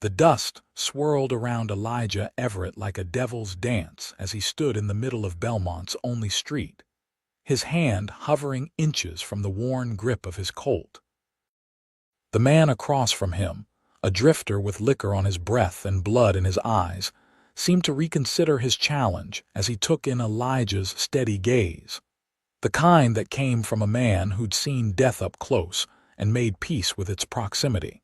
The dust swirled around Elijah Everett like a devil's dance as he stood in the middle of Belmont's only street, his hand hovering inches from the worn grip of his Colt. The man across from him, a drifter with liquor on his breath and blood in his eyes, seemed to reconsider his challenge as he took in Elijah's steady gaze, the kind that came from a man who'd seen death up close and made peace with its proximity.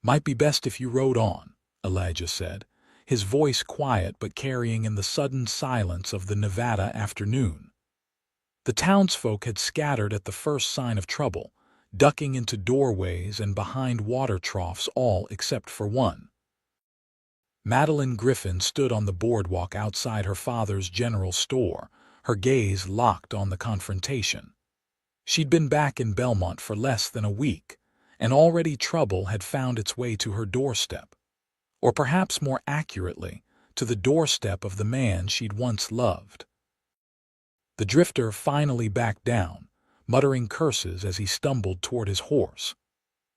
"Might be best if you rode on," Elijah said, his voice quiet but carrying in the sudden silence of the Nevada afternoon. The townsfolk had scattered at the first sign of trouble, ducking into doorways and behind water troughs, all except for one. Meline Griffin stood on the boardwalk outside her father's general store, her gaze locked on the confrontation. She'd been back in Belmont for less than a week, and already trouble had found its way to her doorstep, or perhaps more accurately, to the doorstep of the man she'd once loved. The drifter finally backed down, muttering curses as he stumbled toward his horse.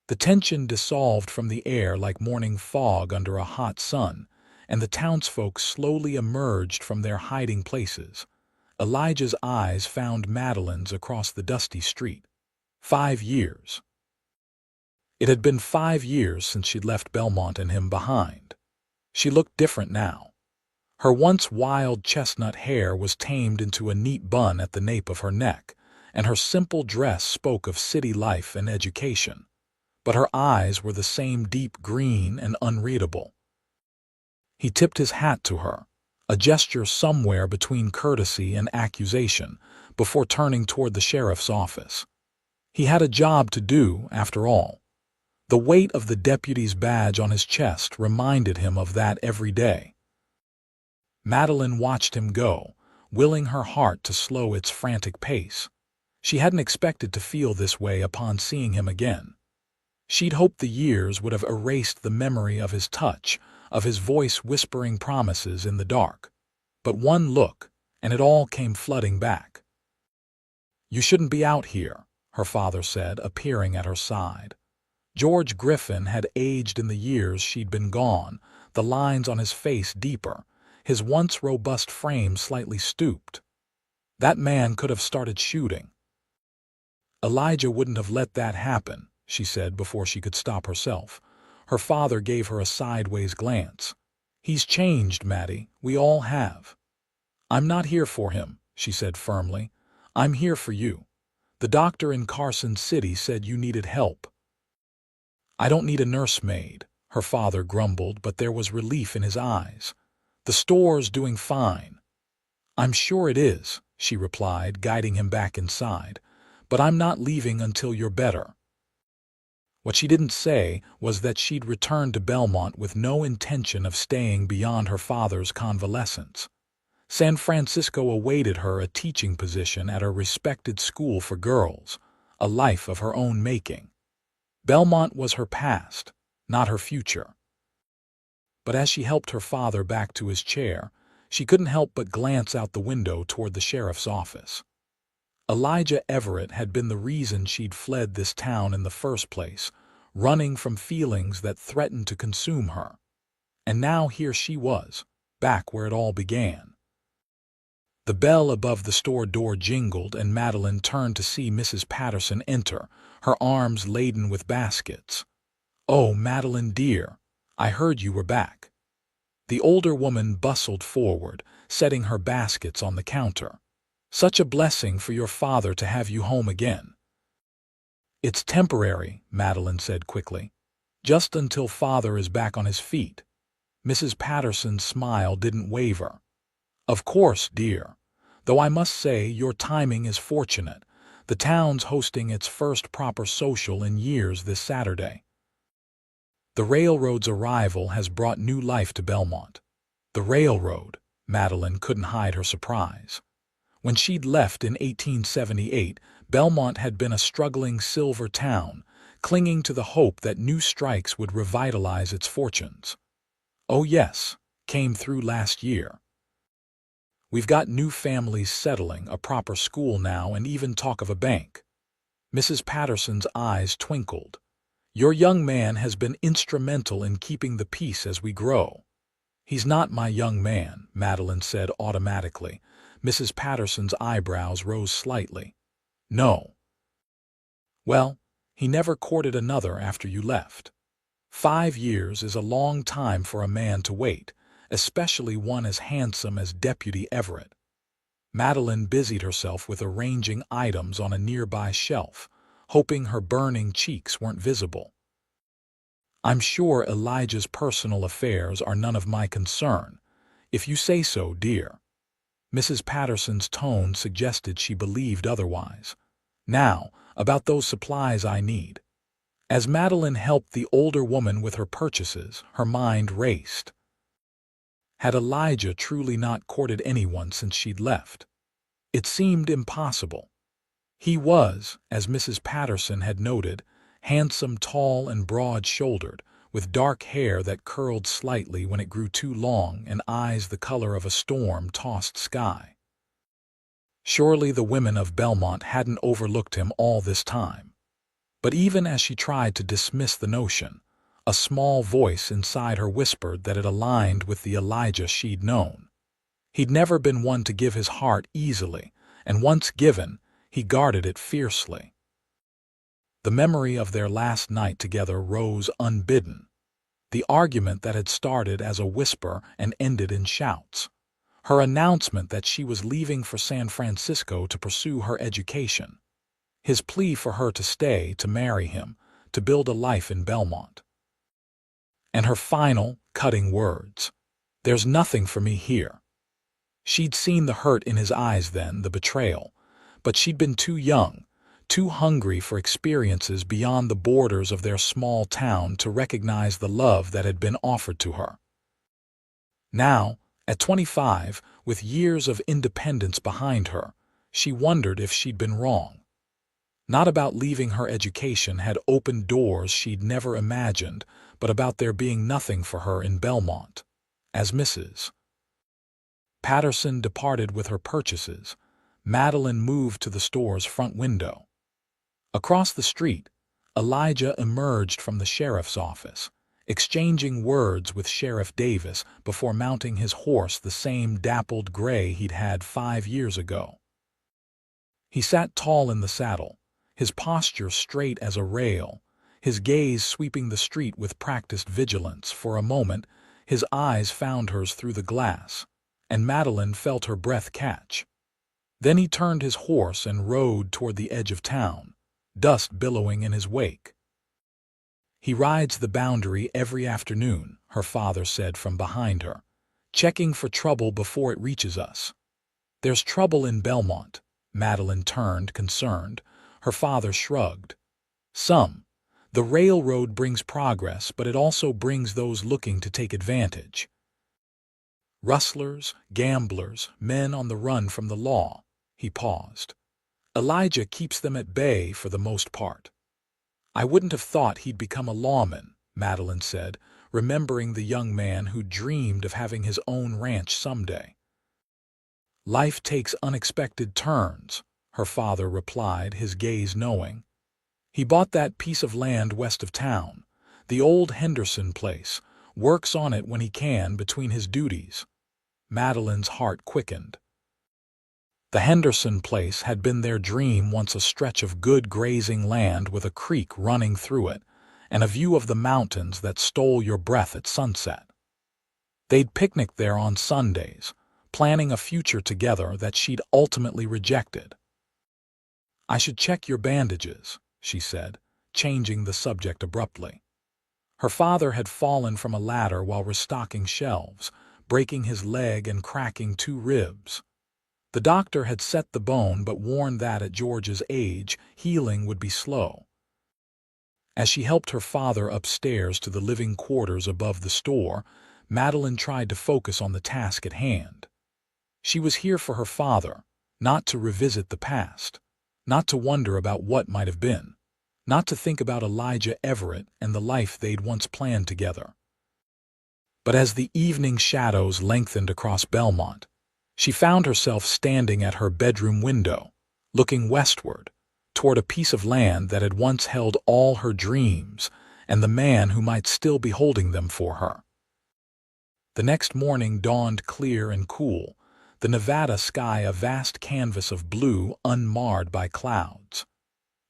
The tension dissolved from the air like morning fog under a hot sun, and the townsfolk slowly emerged from their hiding places. Elijah's eyes found Meline's across the dusty street. 5 years. It had been 5 years since she'd left Belmont and him behind. She looked different now. Her once wild chestnut hair was tamed into a neat bun at the nape of her neck, and her simple dress spoke of city life and education. But her eyes were the same deep green and unreadable. He tipped his hat to her, a gesture somewhere between courtesy and accusation, before turning toward the sheriff's office. He had a job to do, after all. The weight of the deputy's badge on his chest reminded him of that every day. Meline watched him go, willing her heart to slow its frantic pace. She hadn't expected to feel this way upon seeing him again. She'd hoped the years would have erased the memory of his touch, of his voice whispering promises in the dark. But one look, and it all came flooding back. "You shouldn't be out here," her father said, appearing at her side. George Griffin had aged in the years she'd been gone, the lines on his face deeper, his once robust frame slightly stooped. That man could have started shooting. "Elijah wouldn't have let that happen," she said before she could stop herself. Her father gave her a sideways glance. "He's changed, Maddie. We all have." "I'm not here for him," she said firmly. "I'm here for you. The doctor in Carson City said you needed help." "I don't need a nursemaid," her father grumbled, but there was relief in his eyes. "The store's doing fine." "I'm sure it is," she replied, guiding him back inside. "But I'm not leaving until you're better." What she didn't say was that she'd returned to Belmont with no intention of staying beyond her father's convalescence. San Francisco awaited her a teaching position at a respected school for girls, a life of her own making. Belmont was her past, not her future. But as she helped her father back to his chair, she couldn't help but glance out the window toward the sheriff's office. Elijah Everett had been the reason she'd fled this town in the first place, running from feelings that threatened to consume her. And now here she was, back where it all began. The bell above the store door jingled, and Meline turned to see Mrs. Patterson enter, her arms laden with baskets. "Oh, Meline dear, I heard you were back." The older woman bustled forward, setting her baskets on the counter. "Such a blessing for your father to have you home again." "It's temporary," Meline said quickly. "Just until father is back on his feet." Mrs. Patterson's smile didn't waver. "Of course, dear. Though I must say your timing is fortunate. The town's hosting its first proper social in years this Saturday. The railroad's arrival has brought new life to Belmont." The railroad, Meline couldn't hide her surprise. When she'd left in 1878, Belmont had been a struggling silver town, clinging to the hope that new strikes would revitalize its fortunes. "Oh yes, came through last year. We've got new families settling, a proper school now, and even talk of a bank." Mrs. Patterson's eyes twinkled. Your young man has been instrumental in keeping the peace as we grow." "He's not my young man," Meline said automatically. Mrs. Patterson's eyebrows rose slightly. "No." "Well, he never courted another after you left. 5 years is a long time for a man to wait, especially one as handsome as Deputy Everett." Meline busied herself with arranging items on a nearby shelf, hoping her burning cheeks weren't visible. "I'm sure Elijah's personal affairs are none of my concern, if you say so, dear." Mrs. Patterson's tone suggested she believed otherwise. "Now, about those supplies I need." As Meline helped the older woman with her purchases, her mind raced. Had Elijah truly not courted anyone since she'd left? It seemed impossible. He was, as Mrs. Patterson had noted, handsome, tall, and broad-shouldered, with dark hair that curled slightly when it grew too long and eyes the color of a storm-tossed sky. Surely the women of Belmont hadn't overlooked him all this time. But even as she tried to dismiss the notion, a small voice inside her whispered that it aligned with the Elijah she'd known. He'd never been one to give his heart easily, and once given, he guarded it fiercely. The memory of their last night together rose unbidden. The argument that had started as a whisper and ended in shouts. Her announcement that she was leaving for San Francisco to pursue her education. His plea for her to stay, to marry him, to build a life in Belmont. And her final, cutting words, "There's nothing for me here." She'd seen the hurt in his eyes then, the betrayal, but she'd been too young, too hungry for experiences beyond the borders of their small town to recognize the love that had been offered to her. Now, at 25, with years of independence behind her, she wondered if she'd been wrong. Not about leaving her education had opened doors she'd never imagined, but about there being nothing for her in Belmont. As Mrs. Patterson departed with her purchases, Meline moved to the store's front window. Across the street, Elijah emerged from the sheriff's office, exchanging words with Sheriff Davis before mounting his horse, the same dappled gray he'd had 5 years ago. He sat tall in the saddle, his posture straight as a rail, his gaze sweeping the street with practiced vigilance. For a moment, his eyes found hers through the glass, and Meline felt her breath catch. Then he turned his horse and rode toward the edge of town, dust billowing in his wake. "He rides the boundary every afternoon," her father said from behind her, "checking for trouble before it reaches us." "There's trouble in Belmont." Meline turned, concerned. Her father shrugged. "Some. The railroad brings progress, but it also brings those looking to take advantage. Rustlers, gamblers, men on the run from the law." He paused. "Elijah keeps them at bay for the most part." "I wouldn't have thought he'd become a lawman," Meline said, remembering the young man who dreamed of having his own ranch someday. "Life takes unexpected turns," her father replied, his gaze knowing. "He bought that piece of land west of town, the old Henderson place, works on it when he can between his duties." Medeline's heart quickened. The Henderson place had been their dream, once a stretch of good grazing land with a creek running through it, and a view of the mountains that stole your breath at sunset. They'd picnic there on Sundays, planning a future together that she'd ultimately rejected. "I should check your bandages," she said, changing the subject abruptly. Her father had fallen from a ladder while restocking shelves, breaking his leg and cracking 2 ribs. The doctor had set the bone but warned that at George's age, healing would be slow. As she helped her father upstairs to the living quarters above the store, Meline tried to focus on the task at hand. She was here for her father, not to revisit the past, not to wonder about what might have been, not to think about Elijah Everett and the life they'd once planned together. But as the evening shadows lengthened across Belmont, she found herself standing at her bedroom window, looking westward, toward a piece of land that had once held all her dreams and the man who might still be holding them for her. The next morning dawned clear and cool, the Nevada sky a vast canvas of blue unmarred by clouds.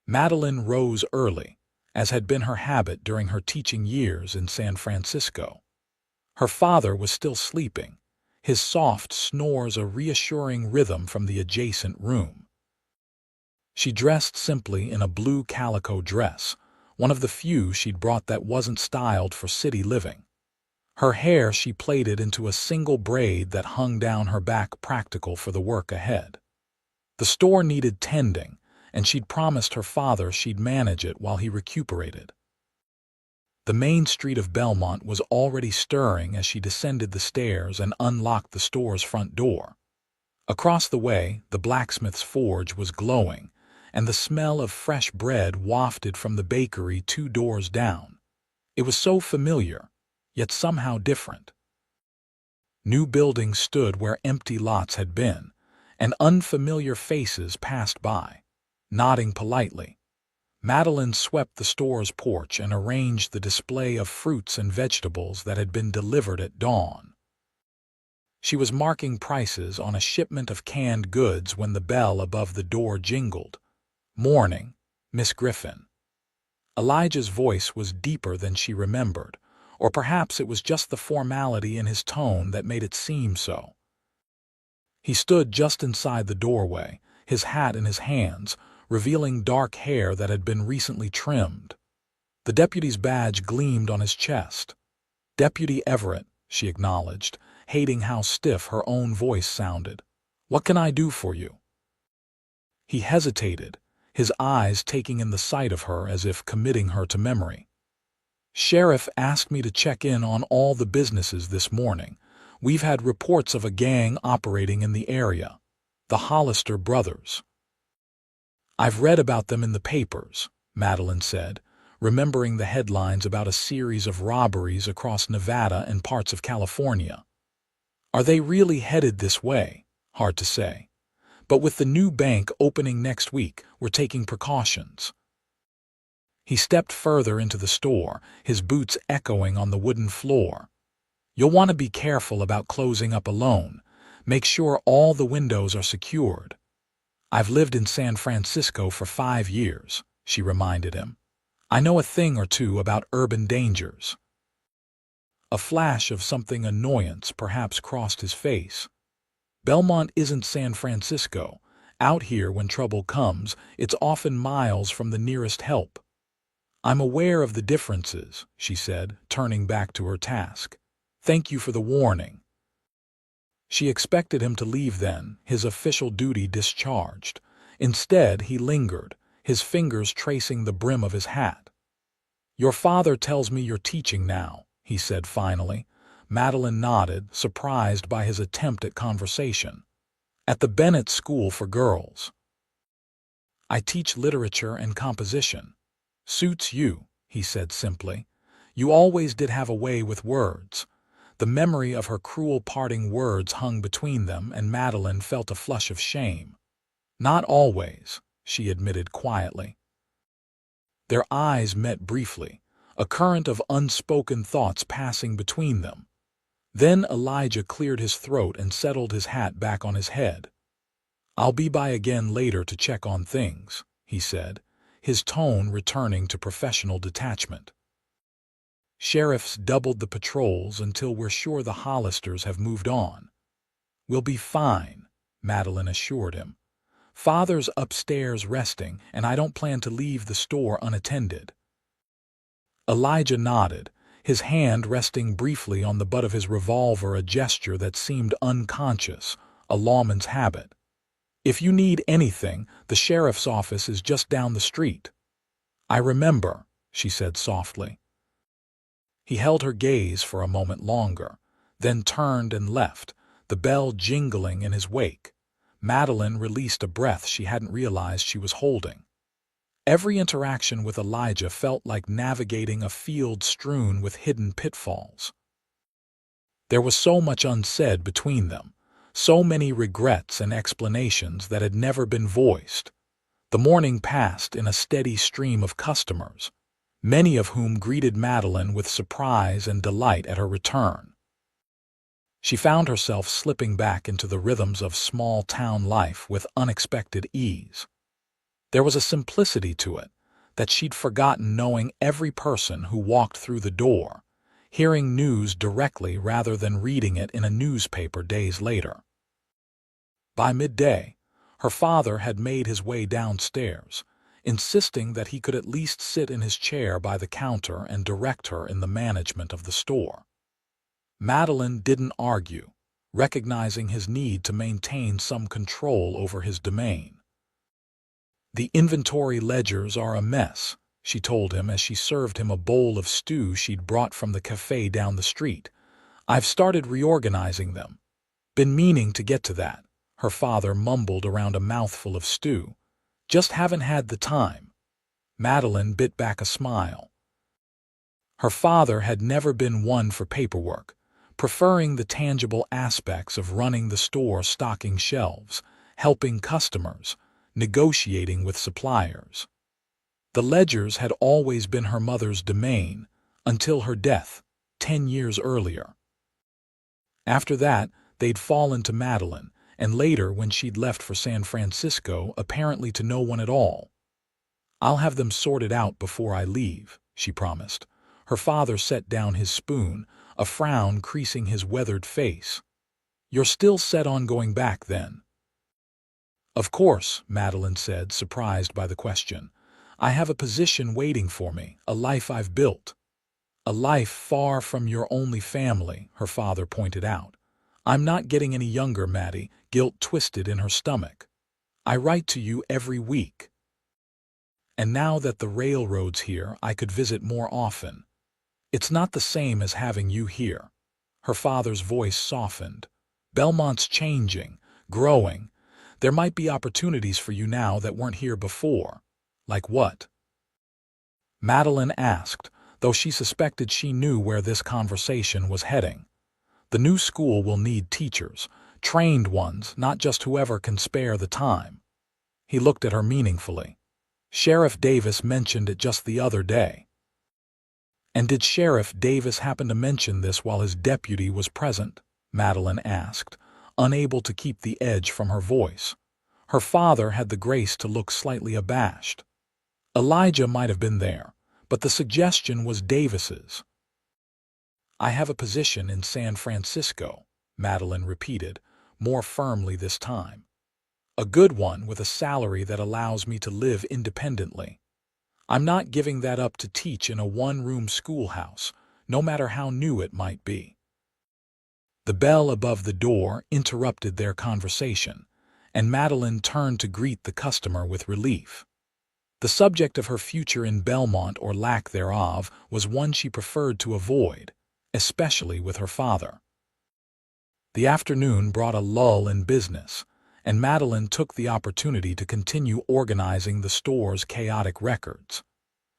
Meline rose early, as had been her habit during her teaching years in San Francisco. Her father was still sleeping, his soft snores a reassuring rhythm from the adjacent room. She dressed simply in a blue calico dress, one of the few she'd brought that wasn't styled for city living. Her hair she plaited into a single braid that hung down her back, practical for the work ahead. The store needed tending, and she'd promised her father she'd manage it while he recuperated. The main street of Belmont was already stirring as she descended the stairs and unlocked the store's front door. Across the way, the blacksmith's forge was glowing, and the smell of fresh bread wafted from the bakery 2 doors down. It was so familiar, yet somehow different. New buildings stood where empty lots had been, and unfamiliar faces passed by, nodding politely. Meline swept the store's porch and arranged the display of fruits and vegetables that had been delivered at dawn. She was marking prices on a shipment of canned goods when the bell above the door jingled. "Morning, Miss Griffin." Elijah's voice was deeper than she remembered, or perhaps it was just the formality in his tone that made it seem so. He stood just inside the doorway, his hat in his hands, revealing dark hair that had been recently trimmed. The deputy's badge gleamed on his chest. "Deputy Everett," she acknowledged, hating how stiff her own voice sounded. "What can I do for you?" He hesitated, his eyes taking in the sight of her as if committing her to memory. "Sheriff asked me to check in on all the businesses this morning. We've had reports of a gang operating in the area, the Hollister brothers." "I've read about them in the papers," Meline said, remembering the headlines about a series of robberies across Nevada and parts of California. "Are they really headed this way? Hard to say. But with the new bank opening next week, we're taking precautions." He stepped further into the store, his boots echoing on the wooden floor. "You'll want to be careful about closing up alone. Make sure all the windows are secured." "I've lived in San Francisco for 5 years," she reminded him. "I know a thing or two about urban dangers." A flash of something annoyance perhaps crossed his face. "Belmont isn't San Francisco. Out here, when trouble comes, it's often miles from the nearest help." "I'm aware of the differences," she said, turning back to her task. "Thank you for the warning." She expected him to leave then, his official duty discharged. Instead, he lingered, his fingers tracing the brim of his hat. "Your father tells me you're teaching now," he said finally. Meline nodded, surprised by his attempt at conversation. "At the Bennett School for Girls." "I teach literature and composition." "Suits you," he said simply. "You always did have a way with words." The memory of her cruel parting words hung between them, and Meline felt a flush of shame. "Not always," she admitted quietly. Their eyes met briefly, a current of unspoken thoughts passing between them. Then Elijah cleared his throat and settled his hat back on his head. "I'll be by again later to check on things," he said, his tone returning to professional detachment. "Sheriff's doubled the patrols until we're sure the Hollisters have moved on." "We'll be fine," Meline assured him. "Father's upstairs resting, and I don't plan to leave the store unattended." Elijah nodded, his hand resting briefly on the butt of his revolver, a gesture that seemed unconscious, a lawman's habit. "If you need anything, the sheriff's office is just down the street." "I remember," she said softly. He held her gaze for a moment longer, then turned and left, the bell jingling in his wake. Meline released a breath she hadn't realized she was holding. Every interaction with Elijah felt like navigating a field strewn with hidden pitfalls. There was so much unsaid between them, so many regrets and explanations that had never been voiced. The morning passed in a steady stream of customers. many of whom greeted Meline with surprise and delight at her return. She found herself slipping back into the rhythms of small-town life with unexpected ease. There was a simplicity to it that she'd forgotten, knowing every person who walked through the door, hearing news directly rather than reading it in a newspaper days later. By midday, her father had made his way downstairs, insisting that he could at least sit in his chair by the counter and direct her in the management of the store. Meline didn't argue, recognizing his need to maintain some control over his domain. "The inventory ledgers are a mess," she told him as she served him a bowl of stew she'd brought from the cafe down the street. "I've started reorganizing them." "Been meaning to get to that," her father mumbled around a mouthful of stew. "Just haven't had the time." Meline bit back a smile. Her father had never been one for paperwork, preferring the tangible aspects of running the store, stocking shelves, helping customers, negotiating with suppliers. The ledgers had always been her mother's domain until her death 10 years earlier. After that, they'd fallen to Meline, and later when she'd left for San Francisco, apparently to no one at all. "I'll have them sorted out before I leave," she promised. Her father set down his spoon, a frown creasing his weathered face. "You're still set on going back, then?" "Of course," Meline said, surprised by the question. "I have a position waiting for me, a life I've built." "A life far from your only family," her father pointed out. "I'm not getting any younger, Maddie," guilt twisted in her stomach. "I write to you every week. And now that the railroad's here, I could visit more often. It's not the same as having you here." Her father's voice softened. "Belmont's changing, growing. There might be opportunities for you now that weren't here before." "Like what?" Meline asked, though she suspected she knew where this conversation was heading. "The new school will need teachers, trained ones, not just whoever can spare the time." He looked at her meaningfully. "Sheriff Davis mentioned it just the other day." "And did Sheriff Davis happen to mention this while his deputy was present?" Meline asked, unable to keep the edge from her voice. Her father had the grace to look slightly abashed. "Elijah might have been there, but the suggestion was Davis's." "I have a position in San Francisco," Meline repeated, more firmly this time. "A good one with a salary that allows me to live independently. I'm not giving that up to teach in a one-room schoolhouse, no matter how new it might be." The bell above the door interrupted their conversation, and Meline turned to greet the customer with relief. The subject of her future in Belmont, or lack thereof, was one she preferred to avoid, especially with her father. The afternoon brought a lull in business, and Meline took the opportunity to continue organizing the store's chaotic records.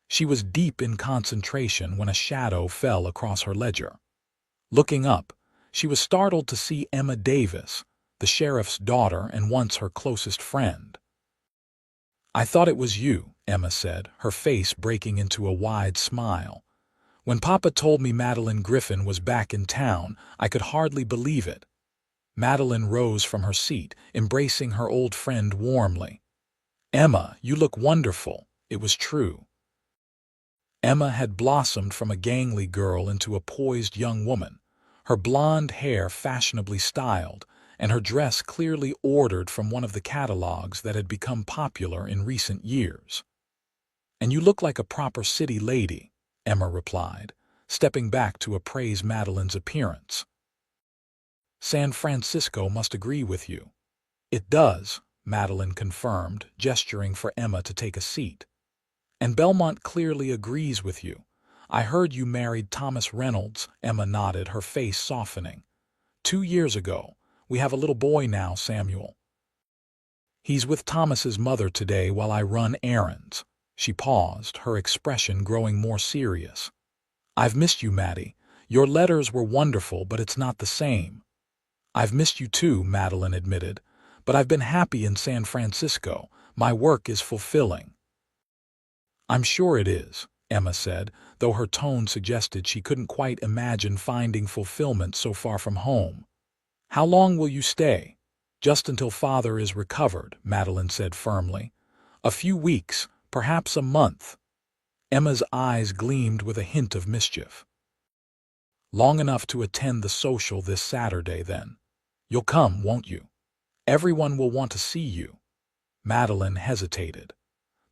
She was deep in concentration when a shadow fell across her ledger. Looking up, she was startled to see Emma Davis, the sheriff's daughter and once her closest friend. "I thought it was you," Emma said, her face breaking into a wide smile. "When Papa told me Meline Griffin was back in town, I could hardly believe it." Meline rose from her seat, embracing her old friend warmly. "Emma, you look wonderful." It was true. Emma had blossomed from a gangly girl into a poised young woman, her blonde hair fashionably styled, and her dress clearly ordered from one of the catalogs that had become popular in recent years. "And you look like a proper city lady," Emma replied, stepping back to appraise Medeline's appearance. "San Francisco must agree with you." "It does," Meline confirmed, gesturing for Emma to take a seat. "And Belmont clearly agrees with you. I heard you married Thomas Reynolds." Emma nodded, her face softening. 2 years ago. We have a little boy now, Samuel. He's with Thomas's mother today while I run errands." She paused, her expression growing more serious. "I've missed you, Maddie. Your letters were wonderful, but it's not the same." "I've missed you too," Meline admitted, "but I've been happy in San Francisco. My work is fulfilling." "I'm sure it is," Emma said, though her tone suggested she couldn't quite imagine finding fulfillment so far from home. "How long will you stay?" "Just until Father is recovered," Meline said firmly. "A few weeks, perhaps a month." Emma's eyes gleamed with a hint of mischief. "Long enough to attend the social this Saturday, then. You'll come, won't you? Everyone will want to see you." Meline hesitated.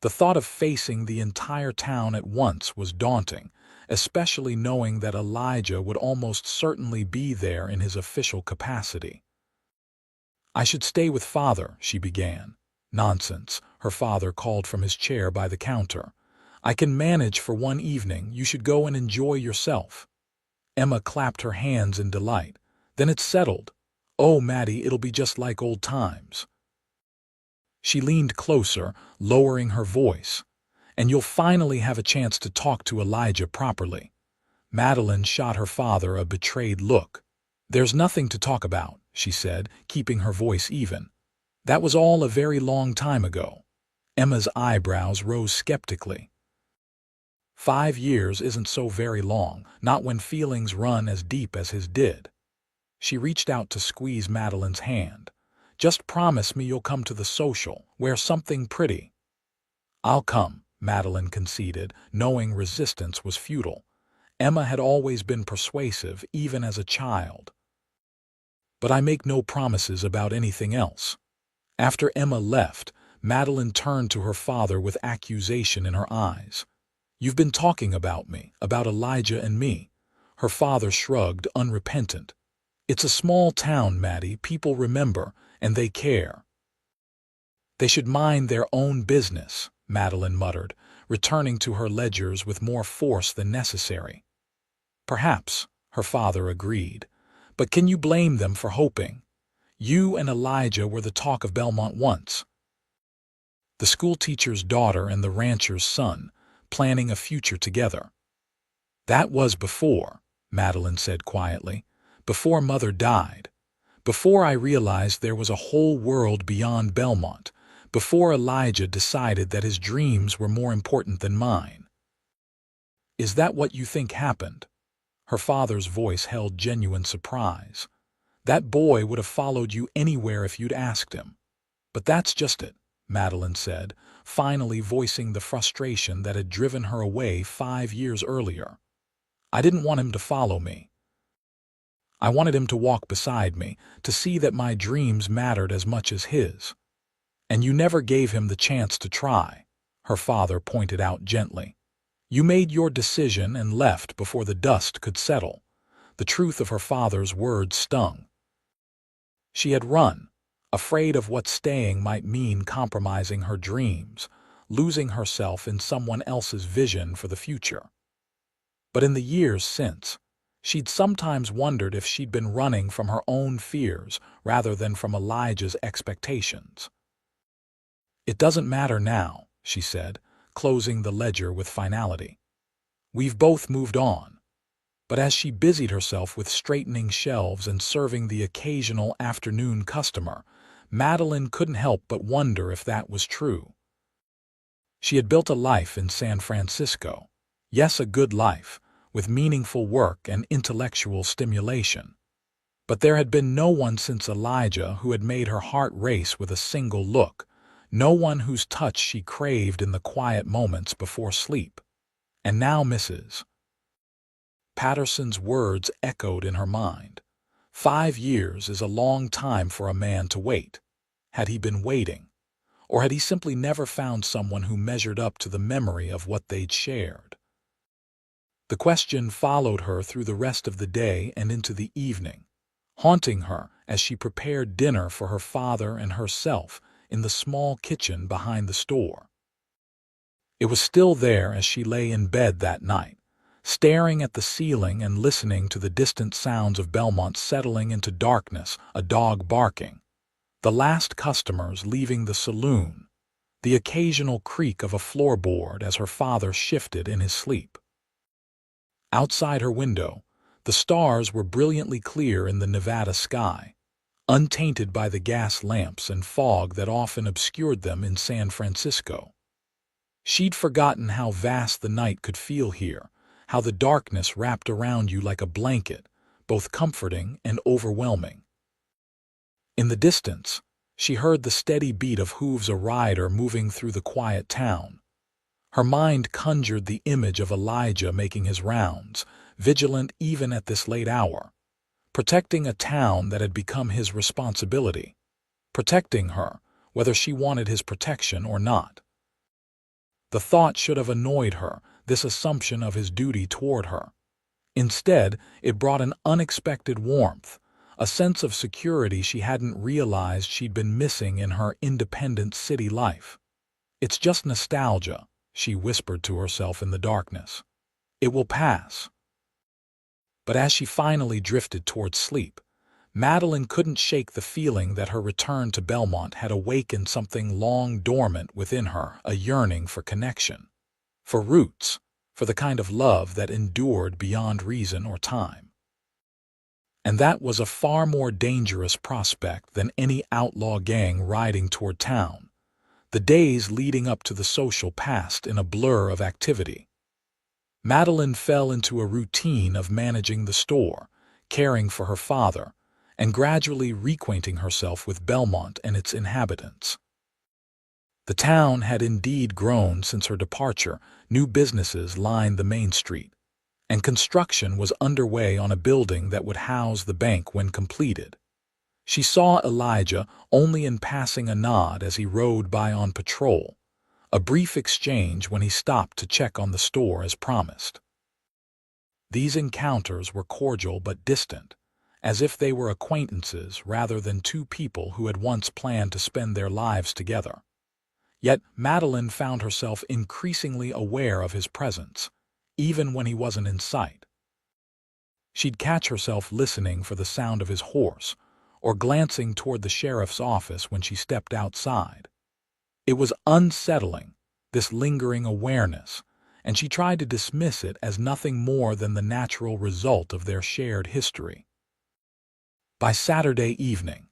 The thought of facing the entire town at once was daunting, especially knowing that Elijah would almost certainly be there in his official capacity. "I should stay with Father," she began. "Nonsense," her father called from his chair by the counter. "I can manage for one evening. You should go and enjoy yourself." Emma clapped her hands in delight. "Then it's settled. Oh, Maddie, it'll be just like old times." She leaned closer, lowering her voice. "And you'll finally have a chance to talk to Elijah properly." Meline shot her father a betrayed look. "There's nothing to talk about," she said, keeping her voice even. "That was all a very long time ago." Emma's eyebrows rose skeptically. 5 years isn't so very long, not when feelings run as deep as his did. She reached out to squeeze Madeline's hand. "Just promise me you'll come to the social, wear something pretty." "I'll come," Meline conceded, knowing resistance was futile. Emma had always been persuasive, even as a child. "But I make no promises about anything else." After Emma left, Meline turned to her father with accusation in her eyes. "You've been talking about me, about Elijah and me." Her father shrugged, unrepentant. "It's a small town, Maddie. People remember, and they care." "They should mind their own business," Meline muttered, returning to her ledgers with more force than necessary. "Perhaps," her father agreed. "But can you blame them for hoping? You and Elijah were the talk of Belmont once. The schoolteacher's daughter and the rancher's son, planning a future together." "That was before," Meline said quietly. "Before Mother died. Before I realized there was a whole world beyond Belmont. Before Elijah decided that his dreams were more important than mine." "Is that what you think happened?" Her father's voice held genuine surprise. "That boy would have followed you anywhere if you'd asked him." "But that's just it," Meline said, finally voicing the frustration that had driven her away 5 years earlier. "I didn't want him to follow me. I wanted him to walk beside me, to see that my dreams mattered as much as his." "And you never gave him the chance to try," her father pointed out gently. "You made your decision and left before the dust could settle." The truth of her father's words stung. She had run, afraid of what staying might mean, compromising her dreams, losing herself in someone else's vision for the future. But in the years since, she'd sometimes wondered if she'd been running from her own fears rather than from Elijah's expectations. "It doesn't matter now," she said, closing the ledger with finality. "We've both moved on." But as she busied herself with straightening shelves and serving the occasional afternoon customer, Meline couldn't help but wonder if that was true. She had built a life in San Francisco. Yes, a good life, with meaningful work and intellectual stimulation. But there had been no one since Elijah who had made her heart race with a single look, no one whose touch she craved in the quiet moments before sleep. And now Mrs. Patterson's words echoed in her mind. 5 years is a long time for a man to wait. Had he been waiting? Or had he simply never found someone who measured up to the memory of what they'd shared? The question followed her through the rest of the day and into the evening, haunting her as she prepared dinner for her father and herself in the small kitchen behind the store. It was still there as she lay in bed that night, staring at the ceiling and listening to the distant sounds of Belmont settling into darkness, a dog barking, the last customers leaving the saloon, the occasional creak of a floorboard as her father shifted in his sleep. Outside her window, the stars were brilliantly clear in the Nevada sky, untainted by the gas lamps and fog that often obscured them in San Francisco. She'd forgotten how vast the night could feel here, how the darkness wrapped around you like a blanket, both comforting and overwhelming. In the distance, she heard the steady beat of hooves a rider moving through the quiet town. Her mind conjured the image of Elijah making his rounds, vigilant even at this late hour, protecting a town that had become his responsibility, protecting her, whether she wanted his protection or not. The thought should have annoyed her, this assumption of his duty toward her. Instead, it brought an unexpected warmth, a sense of security she hadn't realized she'd been missing in her independent city life. "It's just nostalgia," she whispered to herself in the darkness. "It will pass." But as she finally drifted towards sleep, Meline couldn't shake the feeling that her return to Belmont had awakened something long dormant within her, a yearning for connection, for roots, for the kind of love that endured beyond reason or time. And that was a far more dangerous prospect than any outlaw gang riding toward town. The days leading up to the social passed in a blur of activity. Meline fell into a routine of managing the store, caring for her father, and gradually reacquainting herself with Belmont and its inhabitants. The town had indeed grown since her departure. New businesses lined the main street, and construction was underway on a building that would house the bank when completed. She saw Elijah only in passing a nod as he rode by on patrol, a brief exchange when he stopped to check on the store as promised. These encounters were cordial but distant, as if they were acquaintances rather than two people who had once planned to spend their lives together. Yet Meline found herself increasingly aware of his presence, even when he wasn't in sight. She'd catch herself listening for the sound of his horse, or glancing toward the sheriff's office when she stepped outside. It was unsettling, this lingering awareness, and she tried to dismiss it as nothing more than the natural result of their shared history. By Saturday evening,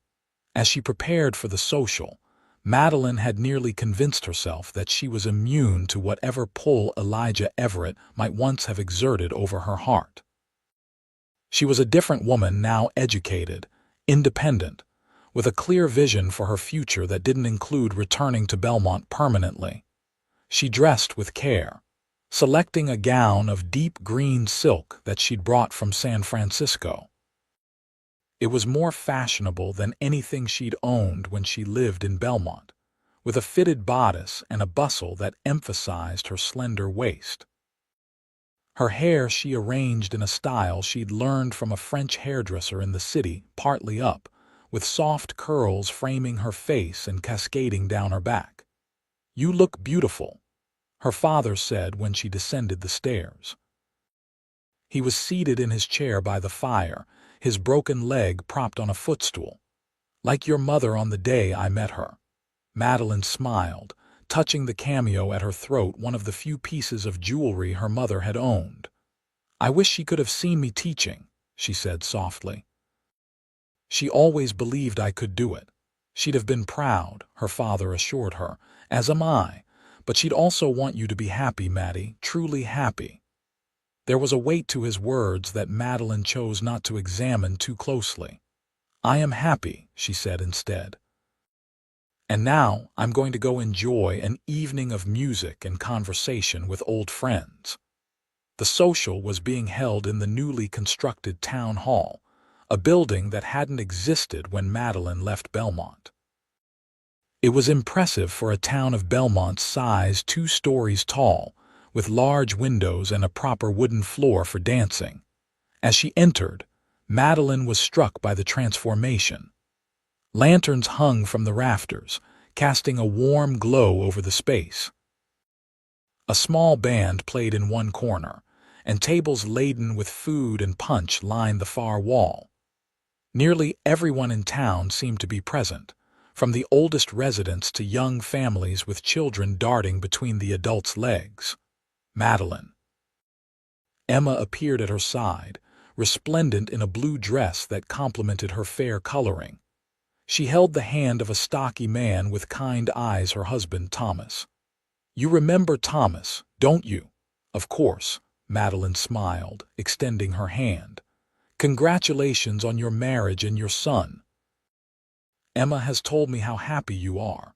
as she prepared for the social, Meline had nearly convinced herself that she was immune to whatever pull Elijah Everett might once have exerted over her heart. She was a different woman now, educated, independent, with a clear vision for her future that didn't include returning to Belmont permanently. She dressed with care, selecting a gown of deep green silk that she'd brought from San Francisco. It was more fashionable than anything she'd owned when she lived in Belmont, with a fitted bodice and a bustle that emphasized her slender waist. Her hair she arranged in a style she'd learned from a French hairdresser in the city, partly up, with soft curls framing her face and cascading down her back. "You look beautiful," her father said when she descended the stairs. He was seated in his chair by the fire, his broken leg propped on a footstool. "Like your mother on the day I met her." Meline smiled, touching the cameo at her throat, one of the few pieces of jewelry her mother had owned. "I wish she could have seen me teaching," she said softly. "She always believed I could do it. She'd have been proud," her father assured her, "as am I, but she'd also want you to be happy, Maddie, truly happy." There was a weight to his words that Meline chose not to examine too closely. "I am happy," she said instead. "And now I'm going to go enjoy an evening of music and conversation with old friends." The social was being held in the newly constructed town hall, a building that hadn't existed when Meline left Belmont. It was impressive for a town of Belmont's size, 2 stories tall, with large windows and a proper wooden floor for dancing. As she entered, Meline was struck by the transformation. Lanterns hung from the rafters, casting a warm glow over the space. A small band played in one corner, and tables laden with food and punch lined the far wall. Nearly everyone in town seemed to be present, from the oldest residents to young families with children darting between the adults' legs. Meline. Emma appeared at her side, resplendent in a blue dress that complemented her fair coloring. She held the hand of a stocky man with kind eyes, her husband Thomas. You remember Thomas, don't you? Of course, Meline smiled, extending her hand. Congratulations on your marriage and your son. Emma has told me how happy you are.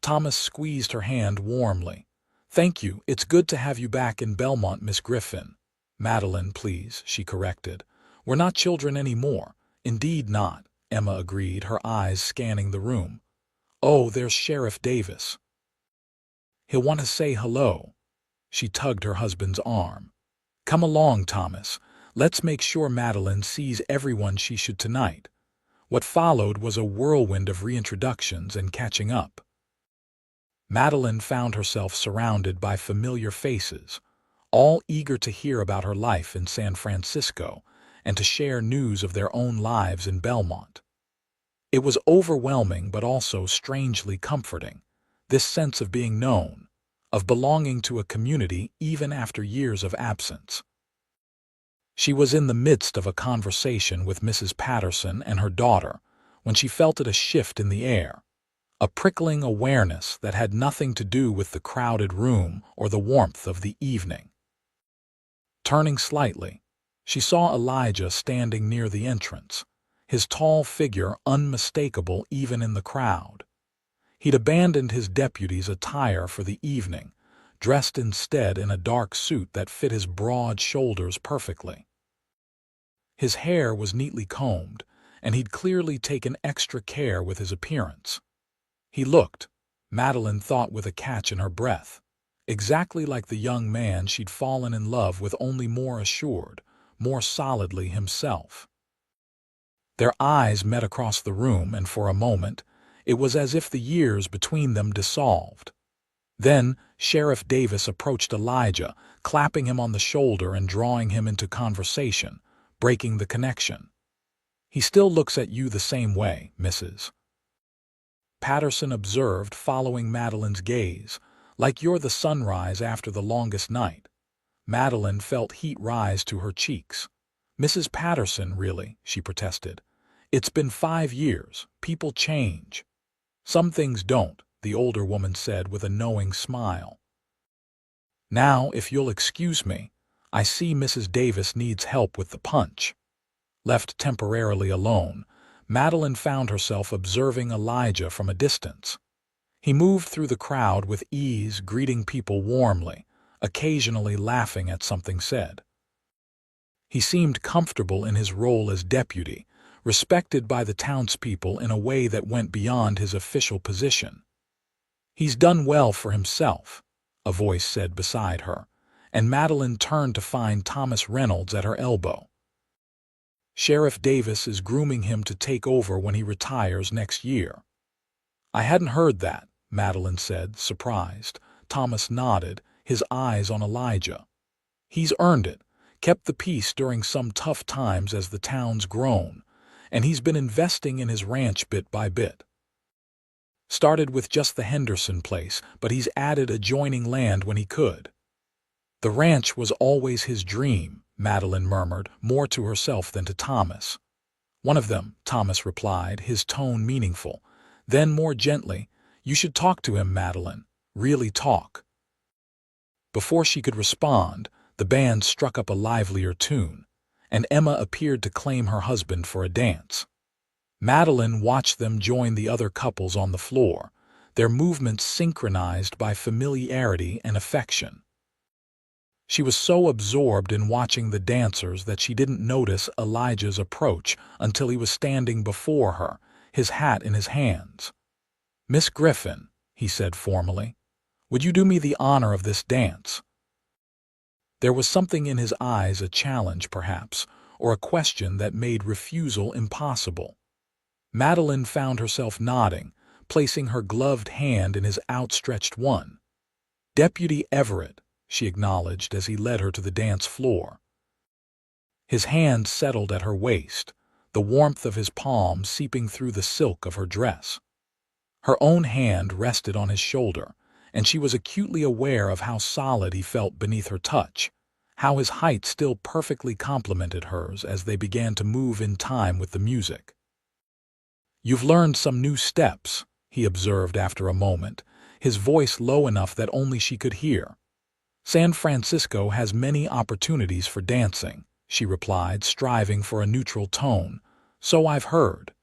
Thomas squeezed her hand warmly. Thank you, it's good to have you back in Belmont, Miss Griffin. Meline, please, she corrected. We're not children anymore. Indeed not, Emma agreed, her eyes scanning the room. Oh, there's Sheriff Davis. He'll want to say hello. She tugged her husband's arm. Come along, Thomas. Let's make sure Meline sees everyone she should tonight. What followed was a whirlwind of reintroductions and catching up. Meline found herself surrounded by familiar faces, all eager to hear about her life in San Francisco and to share news of their own lives in Belmont. It was overwhelming but also strangely comforting, this sense of being known, of belonging to a community even after years of absence. She was in the midst of a conversation with Mrs. Patterson and her daughter when she felt a shift in the air, a prickling awareness that had nothing to do with the crowded room or the warmth of the evening. Turning slightly, she saw Elijah standing near the entrance, his tall figure unmistakable even in the crowd. He'd abandoned his deputy's attire for the evening, dressed instead in a dark suit that fit his broad shoulders perfectly. His hair was neatly combed, and he'd clearly taken extra care with his appearance. He looked, Meline thought with a catch in her breath, exactly like the young man she'd fallen in love with, only more assured, more solidly himself. Their eyes met across the room, and for a moment, it was as if the years between them dissolved. Then Sheriff Davis approached Elijah, clapping him on the shoulder and drawing him into conversation, breaking the connection. He still looks at you the same way, Mrs. Patterson observed, following Medeline's gaze, like you're the sunrise after the longest night. Meline felt heat rise to her cheeks. Mrs. Patterson, really, she protested. It's been 5 years. People change. Some things don't, the older woman said with a knowing smile. Now, if you'll excuse me, I see Mrs. Davis needs help with the punch. Left temporarily alone, Meline found herself observing Elijah from a distance. He moved through the crowd with ease, greeting people warmly, occasionally laughing at something said. He seemed comfortable in his role as deputy, respected by the townspeople in a way that went beyond his official position. He's done well for himself, a voice said beside her, and Meline turned to find Thomas Reynolds at her elbow. Sheriff Davis is grooming him to take over when he retires next year. I hadn't heard that, Meline said, surprised. Thomas nodded, his eyes on Elijah. He's earned it, kept the peace during some tough times as the town's grown, and he's been investing in his ranch bit by bit. Started with just the Henderson place, but he's added adjoining land when he could. The ranch was always his dream, Meline murmured, more to herself than to Thomas. One of them, Thomas replied, his tone meaningful. Then more gently, you should talk to him, Meline. Really talk. Before she could respond, the band struck up a livelier tune, and Emma appeared to claim her husband for a dance. Meline watched them join the other couples on the floor, their movements synchronized by familiarity and affection. She was so absorbed in watching the dancers that she didn't notice Elijah's approach until he was standing before her, his hat in his hands. Miss Griffin, he said formally, would you do me the honor of this dance? There was something in his eyes, a challenge perhaps, or a question that made refusal impossible. Meline found herself nodding, placing her gloved hand in his outstretched one. Deputy Everett, she acknowledged as he led her to the dance floor. His hand settled at her waist, the warmth of his palm seeping through the silk of her dress. Her own hand rested on his shoulder, and she was acutely aware of how solid he felt beneath her touch, how his height still perfectly complemented hers as they began to move in time with the music. You've learned some new steps, he observed after a moment, his voice low enough that only she could hear. "San Francisco has many opportunities for dancing," she replied, striving for a neutral tone. "So I've heard."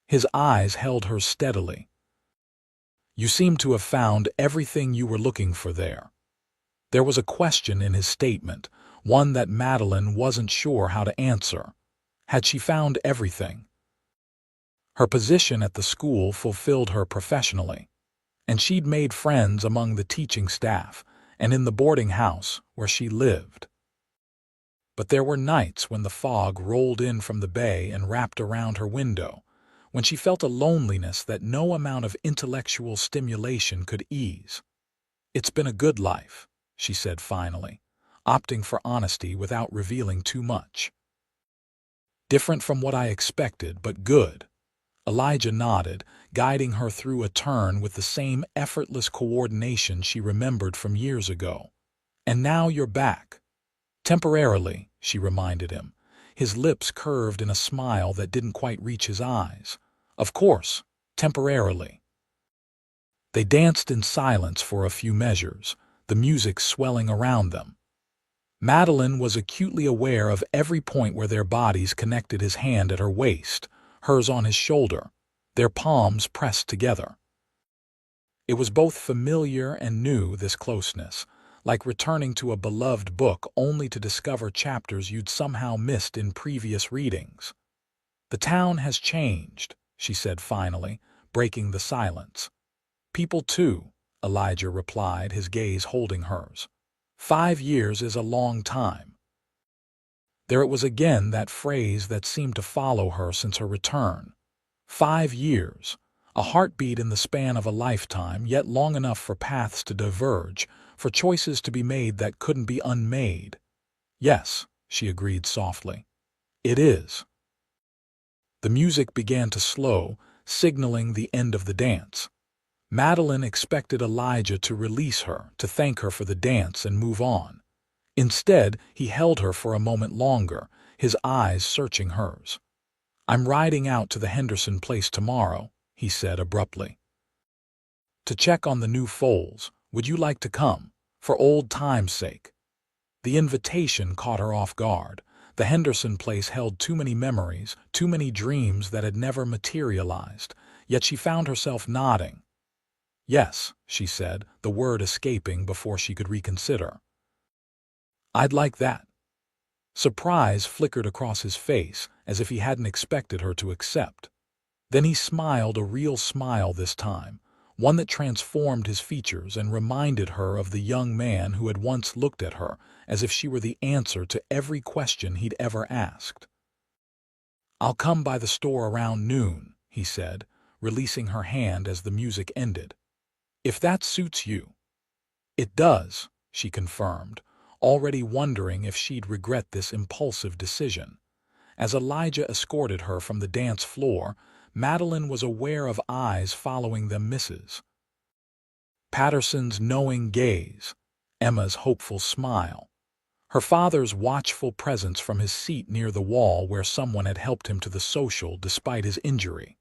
His eyes held hers steadily. "You seem to have found everything you were looking for there." There was a question in his statement, one that Meline wasn't sure how to answer. Had she found everything? Her position at the school fulfilled her professionally, and she'd made friends among the teaching staff and in the boarding house where she lived. But there were nights when the fog rolled in from the bay and wrapped around her window, when she felt a loneliness that no amount of intellectual stimulation could ease. "It's been a good life," she said finally, opting for honesty without revealing too much. "Different from what I expected, but good." Elijah nodded, guiding her through a turn with the same effortless coordination she remembered from years ago. "And now you're back." "Temporarily," she reminded him, his lips curved in a smile that didn't quite reach his eyes. "Of course, temporarily." They danced in silence for a few measures, the music swelling around them. Meline was acutely aware of every point where their bodies connected, his hand at her waist, hers on his shoulder, their palms pressed together. It was both familiar and new, this closeness, like returning to a beloved book only to discover chapters you'd somehow missed in previous readings. "The town has changed," she said finally, breaking the silence. "People too," Elijah replied, his gaze holding hers. 5 years is a long time." There it was again, that phrase that seemed to follow her since her return. 5 years, a heartbeat in the span of a lifetime, yet long enough for paths to diverge, for choices to be made that couldn't be unmade. "Yes," she agreed softly. "It is." The music began to slow, signaling the end of the dance. Meline expected Elijah to release her, to thank her for the dance and move on. Instead, he held her for a moment longer, his eyes searching hers. "I'm riding out to the Henderson place tomorrow," he said abruptly. "To check on the new foals. Would you like to come? For old time's sake." The invitation caught her off guard. The Henderson place held too many memories, too many dreams that had never materialized, yet she found herself nodding. "Yes," she said, the word escaping before she could reconsider. "I'd like that." Surprise flickered across his face, as if he hadn't expected her to accept. Then he smiled, a real smile this time, one that transformed his features and reminded her of the young man who had once looked at her as if she were the answer to every question he'd ever asked. "I'll come by the store around noon," he said, releasing her hand as the music ended. "If that suits you." "It does," she confirmed, already wondering if she'd regret this impulsive decision. As Elijah escorted her from the dance floor, Meline was aware of eyes following them, Mrs. Patterson's knowing gaze, Emma's hopeful smile, her father's watchful presence from his seat near the wall where someone had helped him to the social despite his injury.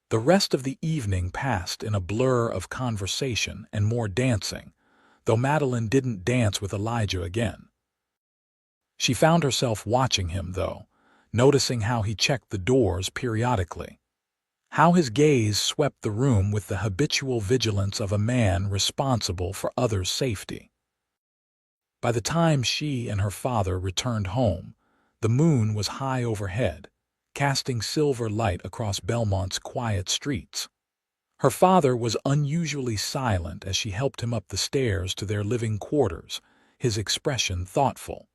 The rest of the evening passed in a blur of conversation and more dancing, though Meline didn't dance with Elijah again. She found herself watching him, though, noticing how he checked the doors periodically, how his gaze swept the room with the habitual vigilance of a man responsible for others' safety. By the time she and her father returned home, the moon was high overhead, casting silver light across Belmont's quiet streets. Her father was unusually silent as she helped him up the stairs to their living quarters, his expression thoughtful.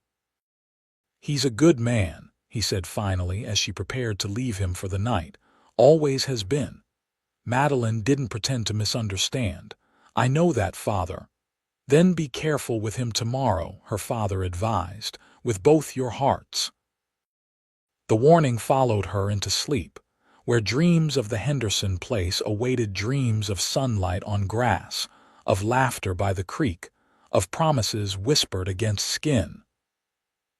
"He's a good man," he said finally as she prepared to leave him for the night. "Always has been." Meline didn't pretend to misunderstand. "I know that, father." "Then be careful with him tomorrow," her father advised, "with both your hearts." The warning followed her into sleep, where dreams of the Henderson place awaited dreams of sunlight on grass, of laughter by the creek, of promises whispered against skin.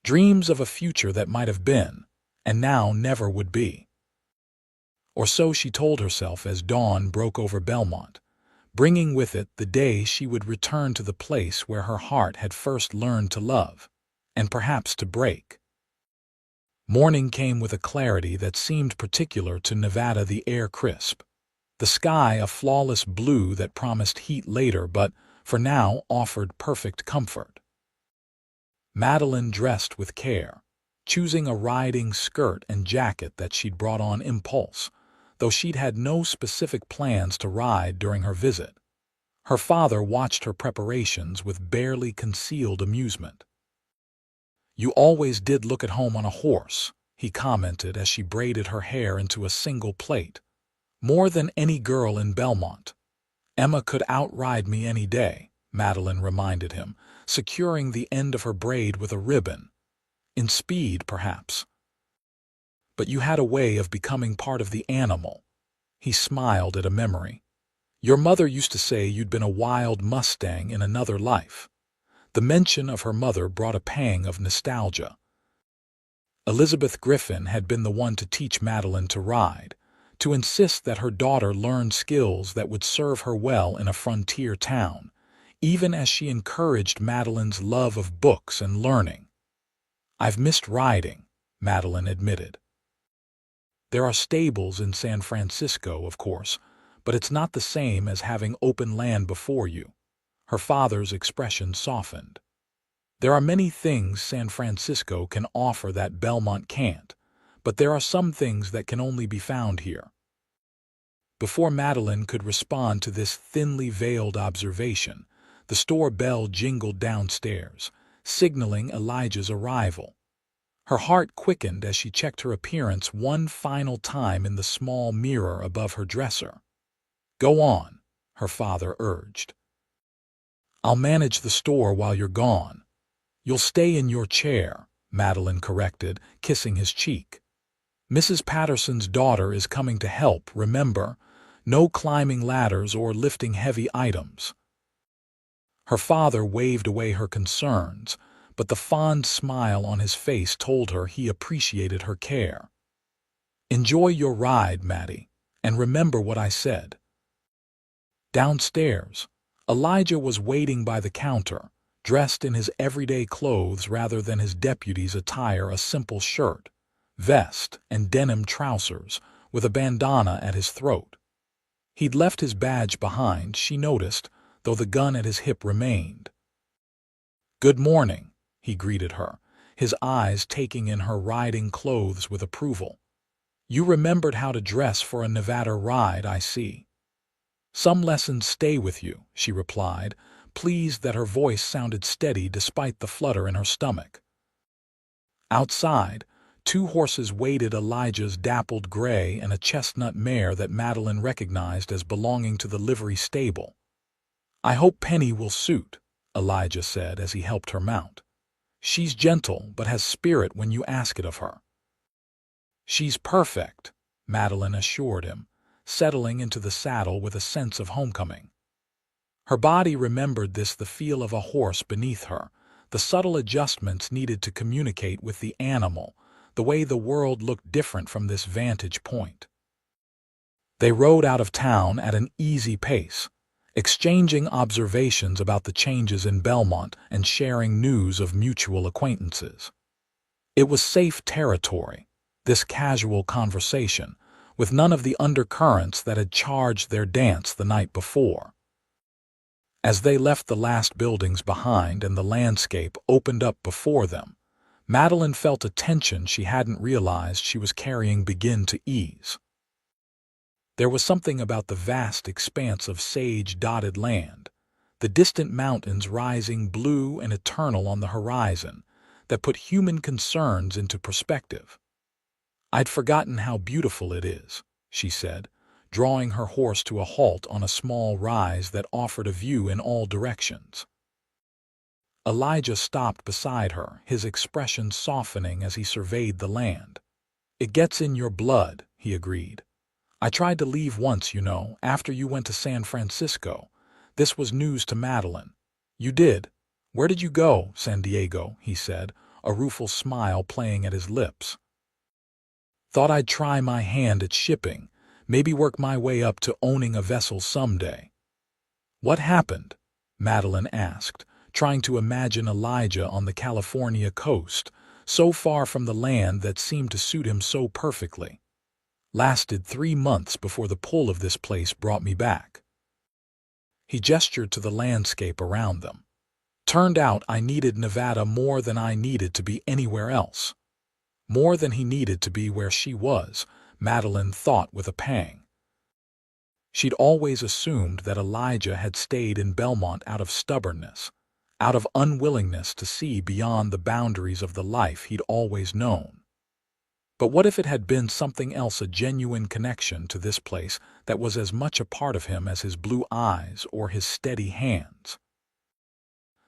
Dreams of a future that might have been, and now never would be. Or so she told herself as dawn broke over Belmont. bringing with it the day she would return to the place where her heart had first learned to love, and perhaps to break. Morning came with a clarity that seemed particular to Nevada, the air crisp, the sky a flawless blue that promised heat later but, for now, offered perfect comfort. Meline dressed with care, choosing a riding skirt and jacket that she'd brought on impulse, though she'd had no specific plans to ride during her visit. Her father watched her preparations with barely concealed amusement. "You always did look at home on a horse," he commented as she braided her hair into a single plait. "More than any girl in Belmont." "Emma could outride me any day," Meline reminded him, securing the end of her braid with a ribbon. "In speed, perhaps. But you had a way of becoming part of the animal." He smiled at a memory. "Your mother used to say you'd been a wild Mustang in another life." The mention of her mother brought a pang of nostalgia. Elizabeth Griffin had been the one to teach Meline to ride, to insist that her daughter learn skills that would serve her well in a frontier town, even as she encouraged Medeline's love of books and learning. "I've missed riding," Meline admitted. "There are stables in San Francisco, of course, but it's not the same as having open land before you." Her father's expression softened. "There are many things San Francisco can offer that Belmont can't, but there are some things that can only be found here." Before Meline could respond to this thinly veiled observation, the store bell jingled downstairs, signaling Elijah's arrival. Her heart quickened as she checked her appearance one final time in the small mirror above her dresser. "Go on," her father urged. "I'll manage the store while you're gone." "You'll stay in your chair," Meline corrected, kissing his cheek. "Mrs. Patterson's daughter is coming to help, remember? No climbing ladders or lifting heavy items." Her father waved away her concerns, but the fond smile on his face told her he appreciated her care. "Enjoy your ride, Maddie, and remember what I said." Downstairs, Elijah was waiting by the counter, dressed in his everyday clothes rather than his deputy's attire, a simple shirt, vest, and denim trousers, with a bandana at his throat. He'd left his badge behind, she noticed, though the gun at his hip remained. "Good morning," he greeted her, his eyes taking in her riding clothes with approval. "You remembered how to dress for a Nevada ride, I see." "Some lessons stay with you," she replied, pleased that her voice sounded steady despite the flutter in her stomach. Outside, two horses waited, Elijah's dappled gray and a chestnut mare that Meline recognized as belonging to the livery stable. "I hope Penny will suit," Elijah said as he helped her mount. "She's gentle but has spirit when you ask it of her." "She's perfect," Meline assured him, settling into the saddle with a sense of homecoming. Her body remembered this, the feel of a horse beneath her, the subtle adjustments needed to communicate with the animal, the way the world looked different from this vantage point. They rode out of town at an easy pace, exchanging observations about the changes in Belmont and sharing news of mutual acquaintances. It was safe territory, this casual conversation, with none of the undercurrents that had charged their dance the night before. As they left the last buildings behind and the landscape opened up before them, Meline felt a tension she hadn't realized she was carrying begin to ease. There was something about the vast expanse of sage-dotted land, the distant mountains rising blue and eternal on the horizon, that put human concerns into perspective. "I'd forgotten how beautiful it is," she said, drawing her horse to a halt on a small rise that offered a view in all directions. Elijah stopped beside her, his expression softening as he surveyed the land. "It gets in your blood," he agreed. "I tried to leave once, you know, after you went to San Francisco." This was news to Meline. "You did? Where did you go?" "San Diego," he said, a rueful smile playing at his lips. "Thought I'd try my hand at shipping, maybe work my way up to owning a vessel someday." "What happened?" Meline asked, trying to imagine Elijah on the California coast, so far from the land that seemed to suit him so perfectly. "Lasted 3 months before the pull of this place brought me back." He gestured to the landscape around them. "Turned out I needed Nevada more than I needed to be anywhere else." More than he needed to be where she was, Meline thought with a pang. She'd always assumed that Elijah had stayed in Belmont out of stubbornness, out of unwillingness to see beyond the boundaries of the life he'd always known. But what if it had been something else, a genuine connection to this place that was as much a part of him as his blue eyes or his steady hands?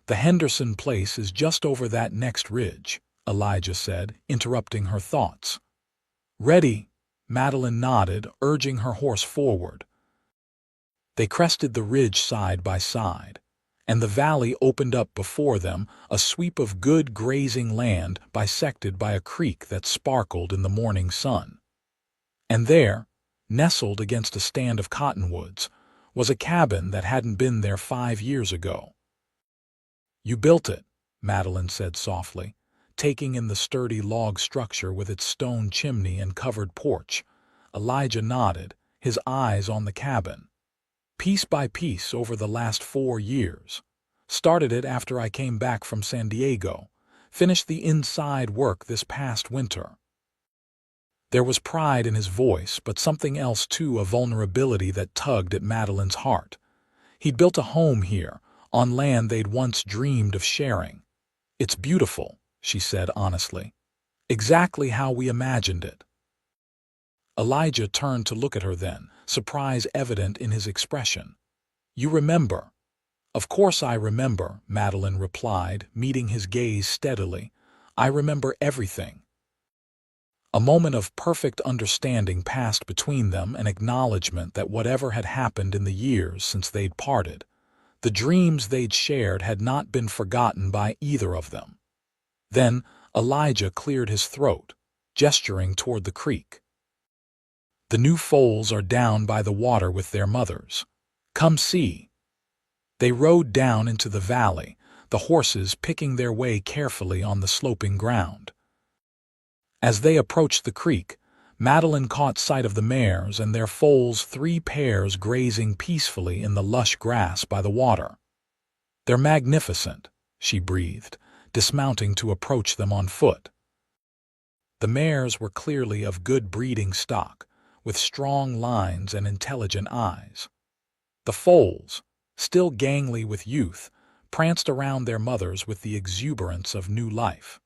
"The Henderson place is just over that next ridge," Elijah said, interrupting her thoughts. "Ready?" Meline nodded, urging her horse forward. They crested the ridge side by side, and the valley opened up before them, a sweep of good grazing land bisected by a creek that sparkled in the morning sun. And there, nestled against a stand of cottonwoods, was a cabin that hadn't been there 5 years ago. "You built it," Meline said softly, taking in the sturdy log structure with its stone chimney and covered porch. Elijah nodded, his eyes on the cabin. "Piece by piece over the last 4 years. Started it after I came back from San Diego. Finished the inside work this past winter." There was pride in his voice, but something else too, a vulnerability that tugged at Medeline's heart. He'd built a home here, on land they'd once dreamed of sharing. "It's beautiful," she said honestly. "Exactly how we imagined it." Elijah turned to look at her then, surprise evident in his expression. "You remember?" "Of course I remember," Meline replied, meeting his gaze steadily. "I remember everything." A moment of perfect understanding passed between them, an acknowledgement that whatever had happened in the years since they'd parted, the dreams they'd shared had not been forgotten by either of them. Then Elijah cleared his throat, gesturing toward the creek. "The new foals are down by the water with their mothers. Come see." They rode down into the valley, the horses picking their way carefully on the sloping ground. As they approached the creek, Meline caught sight of the mares and their foals, 3 pairs grazing peacefully in the lush grass by the water. "They're magnificent," she breathed, dismounting to approach them on foot. The mares were clearly of good breeding stock, with strong lines and intelligent eyes. The foals, still gangly with youth, pranced around their mothers with the exuberance of new life.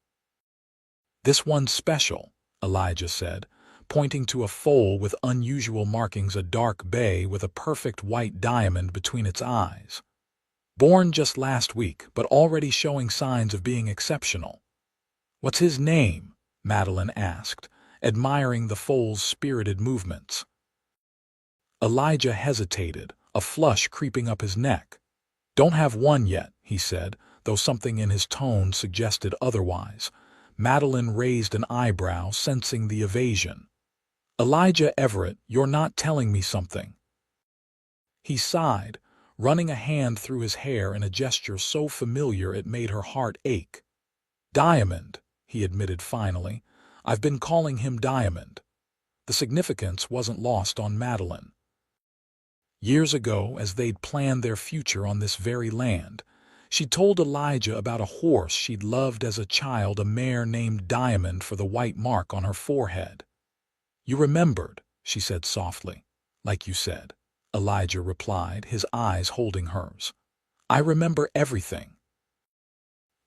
"This one's special," Elijah said, pointing to a foal with unusual markings, a dark bay with a perfect white diamond between its eyes. "Born just last week, but already showing signs of being exceptional." "What's his name?" Meline asked, admiring the foal's spirited movements. Elijah hesitated, a flush creeping up his neck. "Don't have one yet," he said, though something in his tone suggested otherwise. Meline raised an eyebrow, sensing the evasion. "Elijah Everett, you're not telling me something." He sighed, running a hand through his hair in a gesture so familiar it made her heart ache. "Diamond," he admitted finally. "I've been calling him Diamond." The significance wasn't lost on Meline. Years ago, as they'd planned their future on this very land, she told Elijah about a horse she'd loved as a child, a mare named Diamond, for the white mark on her forehead. "You remembered," she said softly. "Like you said," Elijah replied, his eyes holding hers. "I remember everything."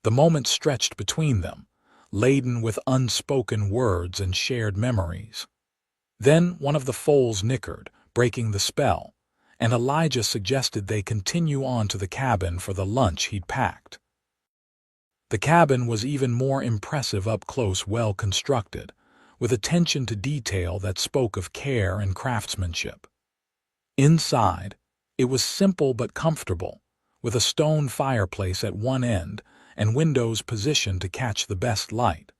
The moment stretched between them, laden with unspoken words and shared memories. Then one of the foals nickered, breaking the spell, and Elijah suggested they continue on to the cabin for the lunch he'd packed. The cabin was even more impressive up close, well constructed, with attention to detail that spoke of care and craftsmanship. Inside, it was simple but comfortable, with a stone fireplace at one end and windows positioned to catch the best light.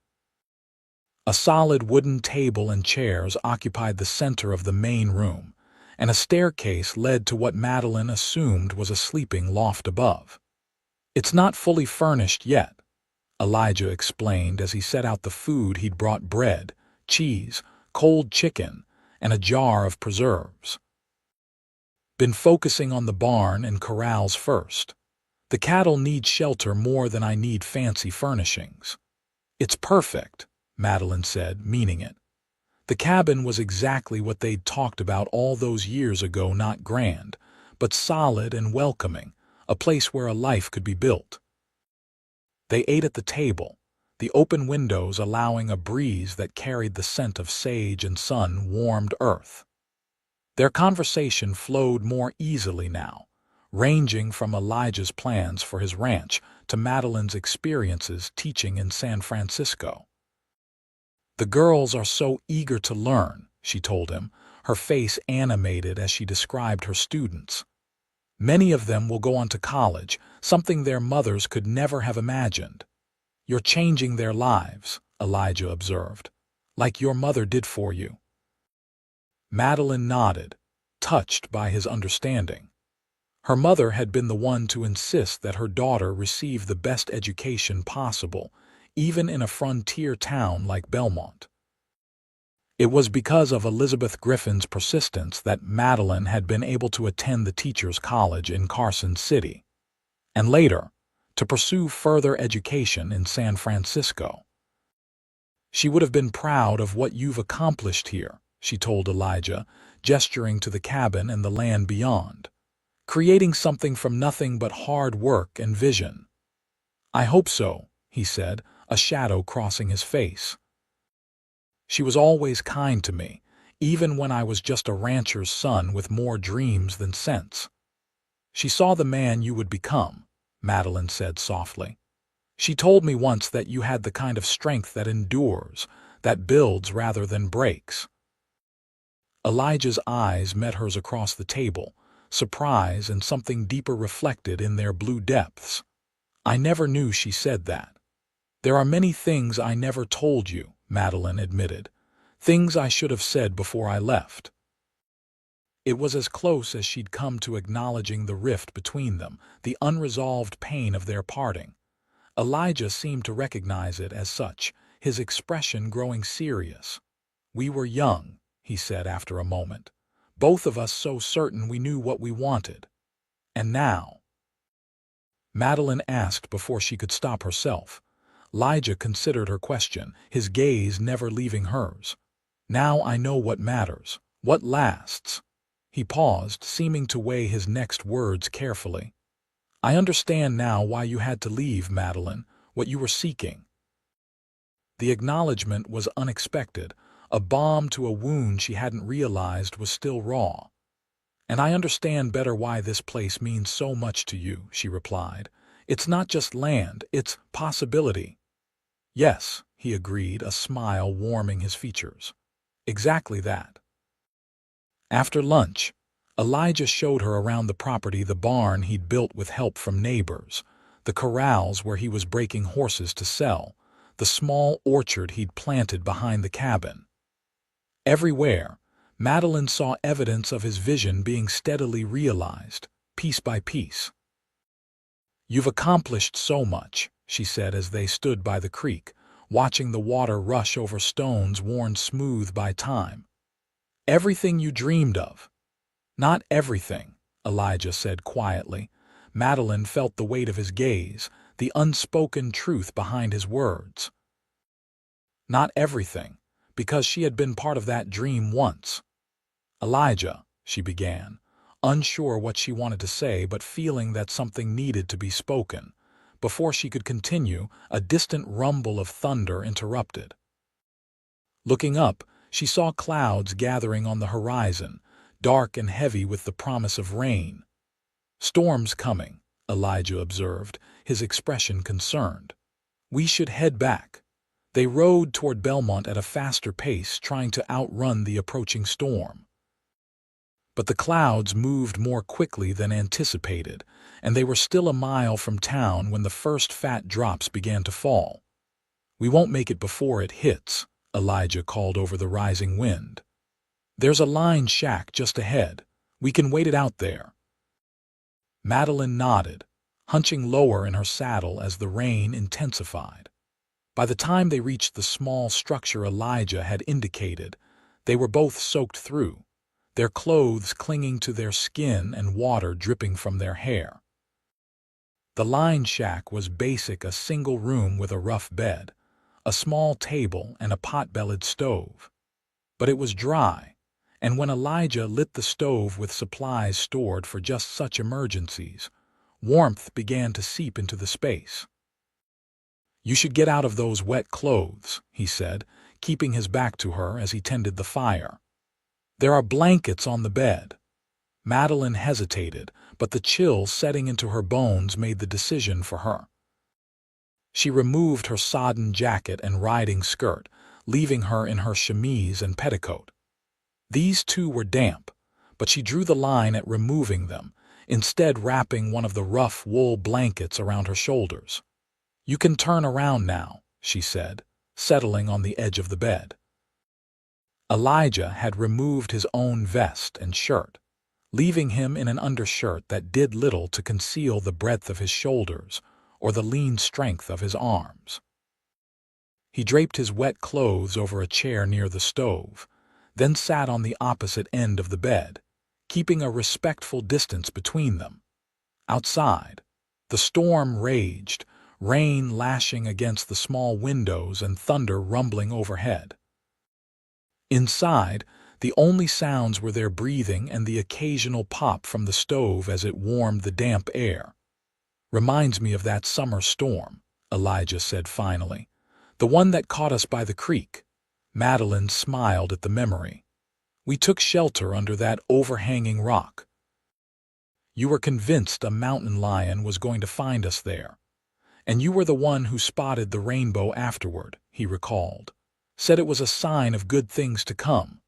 A solid wooden table and chairs occupied the center of the main room, and a staircase led to what Meline assumed was a sleeping loft above. "It's not fully furnished yet," Elijah explained as he set out the food he'd brought: bread, cheese, cold chicken, and a jar of preserves. "Been focusing on the barn and corrals first. The cattle need shelter more than I need fancy furnishings." "It's perfect," Meline said, meaning it. The cabin was exactly what they'd talked about all those years ago, not grand, but solid and welcoming, a place where a life could be built. They ate at the table, the open windows allowing a breeze that carried the scent of sage and sun-warmed earth. Their conversation flowed more easily now, ranging from Elijah's plans for his ranch to Medeline's experiences teaching in San Francisco. "The girls are so eager to learn," she told him, her face animated as she described her students. "Many of them will go on to college, something their mothers could never have imagined." "You're changing their lives," Elijah observed, "like your mother did for you." Meline nodded, touched by his understanding. Her mother had been the one to insist that her daughter receive the best education possible, even in a frontier town like Belmont. It was because of Elizabeth Griffin's persistence that Meline had been able to attend the Teachers' College in Carson City, and later, to pursue further education in San Francisco. "She would have been proud of what you've accomplished here," she told Elijah, gesturing to the cabin and the land beyond. "Creating something from nothing but hard work and vision." "I hope so," he said, a shadow crossing his face. "She was always kind to me, even when I was just a rancher's son with more dreams than sense." "She saw the man you would become," Meline said softly. "She told me once that you had the kind of strength that endures, that builds rather than breaks." Elijah's eyes met hers across the table, surprise and something deeper reflected in their blue depths. "I never knew she said that." "There are many things I never told you," Meline admitted. "Things I should have said before I left." It was as close as she'd come to acknowledging the rift between them, the unresolved pain of their parting. Elijah seemed to recognize it as such, his expression growing serious. "We were young," he said after a moment. "Both of us so certain we knew what we wanted. And now?" Meline asked before she could stop herself. Elijah considered her question, his gaze never leaving hers. "Now I know what matters, what lasts." He paused, seeming to weigh his next words carefully. "I understand now why you had to leave, Meline, what you were seeking." The acknowledgement was unexpected, a balm to a wound she hadn't realized was still raw. "And I understand better why this place means so much to you," she replied. "It's not just land, it's possibility." "Yes," he agreed, a smile warming his features. "Exactly that." After lunch, Elijah showed her around the property, the barn he'd built with help from neighbors, the corrals where he was breaking horses to sell, the small orchard he'd planted behind the cabin. Everywhere, Meline saw evidence of his vision being steadily realized, piece by piece. "You've accomplished so much," she said as they stood by the creek, watching the water rush over stones worn smooth by time. "Everything you dreamed of." "Not everything," Elijah said quietly. Meline felt the weight of his gaze, the unspoken truth behind his words. "Not everything, because she had been part of that dream once." "Elijah," she began, unsure what she wanted to say but feeling that something needed to be spoken. Before she could continue, a distant rumble of thunder interrupted. Looking up, she saw clouds gathering on the horizon, dark and heavy with the promise of rain. "Storm's coming," Elijah observed, his expression concerned. "We should head back." They rode toward Belmont at a faster pace, trying to outrun the approaching storm. But the clouds moved more quickly than anticipated, and they were still a mile from town when the first fat drops began to fall. "We won't make it before it hits," Elijah called over the rising wind. "There's a line shack just ahead," We can wait it out there. Meline nodded, hunching lower in her saddle as the rain intensified. By the time they reached the small structure Elijah had indicated, they were both soaked through, their clothes clinging to their skin and water dripping from their hair. The line shack was basic, a single room with a rough bed, a small table, and a pot-bellied stove. But it was dry, and when Elijah lit the stove with supplies stored for just such emergencies, warmth began to seep into the space. "You should get out of those wet clothes," he said, keeping his back to her as he tended the fire. "There are blankets on the bed." Meline hesitated, but the chill setting into her bones made the decision for her. She removed her sodden jacket and riding skirt, leaving her in her chemise and petticoat. These too were damp, but she drew the line at removing them, instead wrapping one of the rough wool blankets around her shoulders. "You can turn around now," she said, settling on the edge of the bed. Elijah had removed his own vest and shirt, leaving him in an undershirt that did little to conceal the breadth of his shoulders or the lean strength of his arms. He draped his wet clothes over a chair near the stove, then sat on the opposite end of the bed, keeping a respectful distance between them. Outside, the storm raged, rain lashing against the small windows and thunder rumbling overhead. Inside, the only sounds were their breathing and the occasional pop from the stove as it warmed the damp air. "Reminds me of that summer storm," Elijah said finally. "The one that caught us by the creek." Meline smiled at the memory. "We took shelter under that overhanging rock. You were convinced a mountain lion was going to find us there. And you were the one who spotted the rainbow afterward," he recalled. "Said it was a sign of good things to come."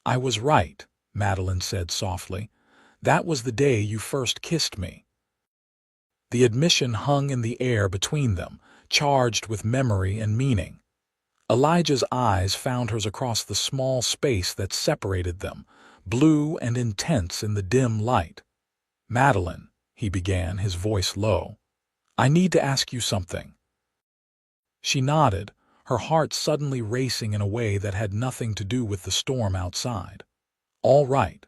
"I was right," Meline said softly. "That was the day you first kissed me." The admission hung in the air between them, charged with memory and meaning. Elijah's eyes found hers across the small space that separated them, blue and intense in the dim light. "Meline," he began, his voice low, "I need to ask you something." She nodded, her heart suddenly racing in a way that had nothing to do with the storm outside. "All right.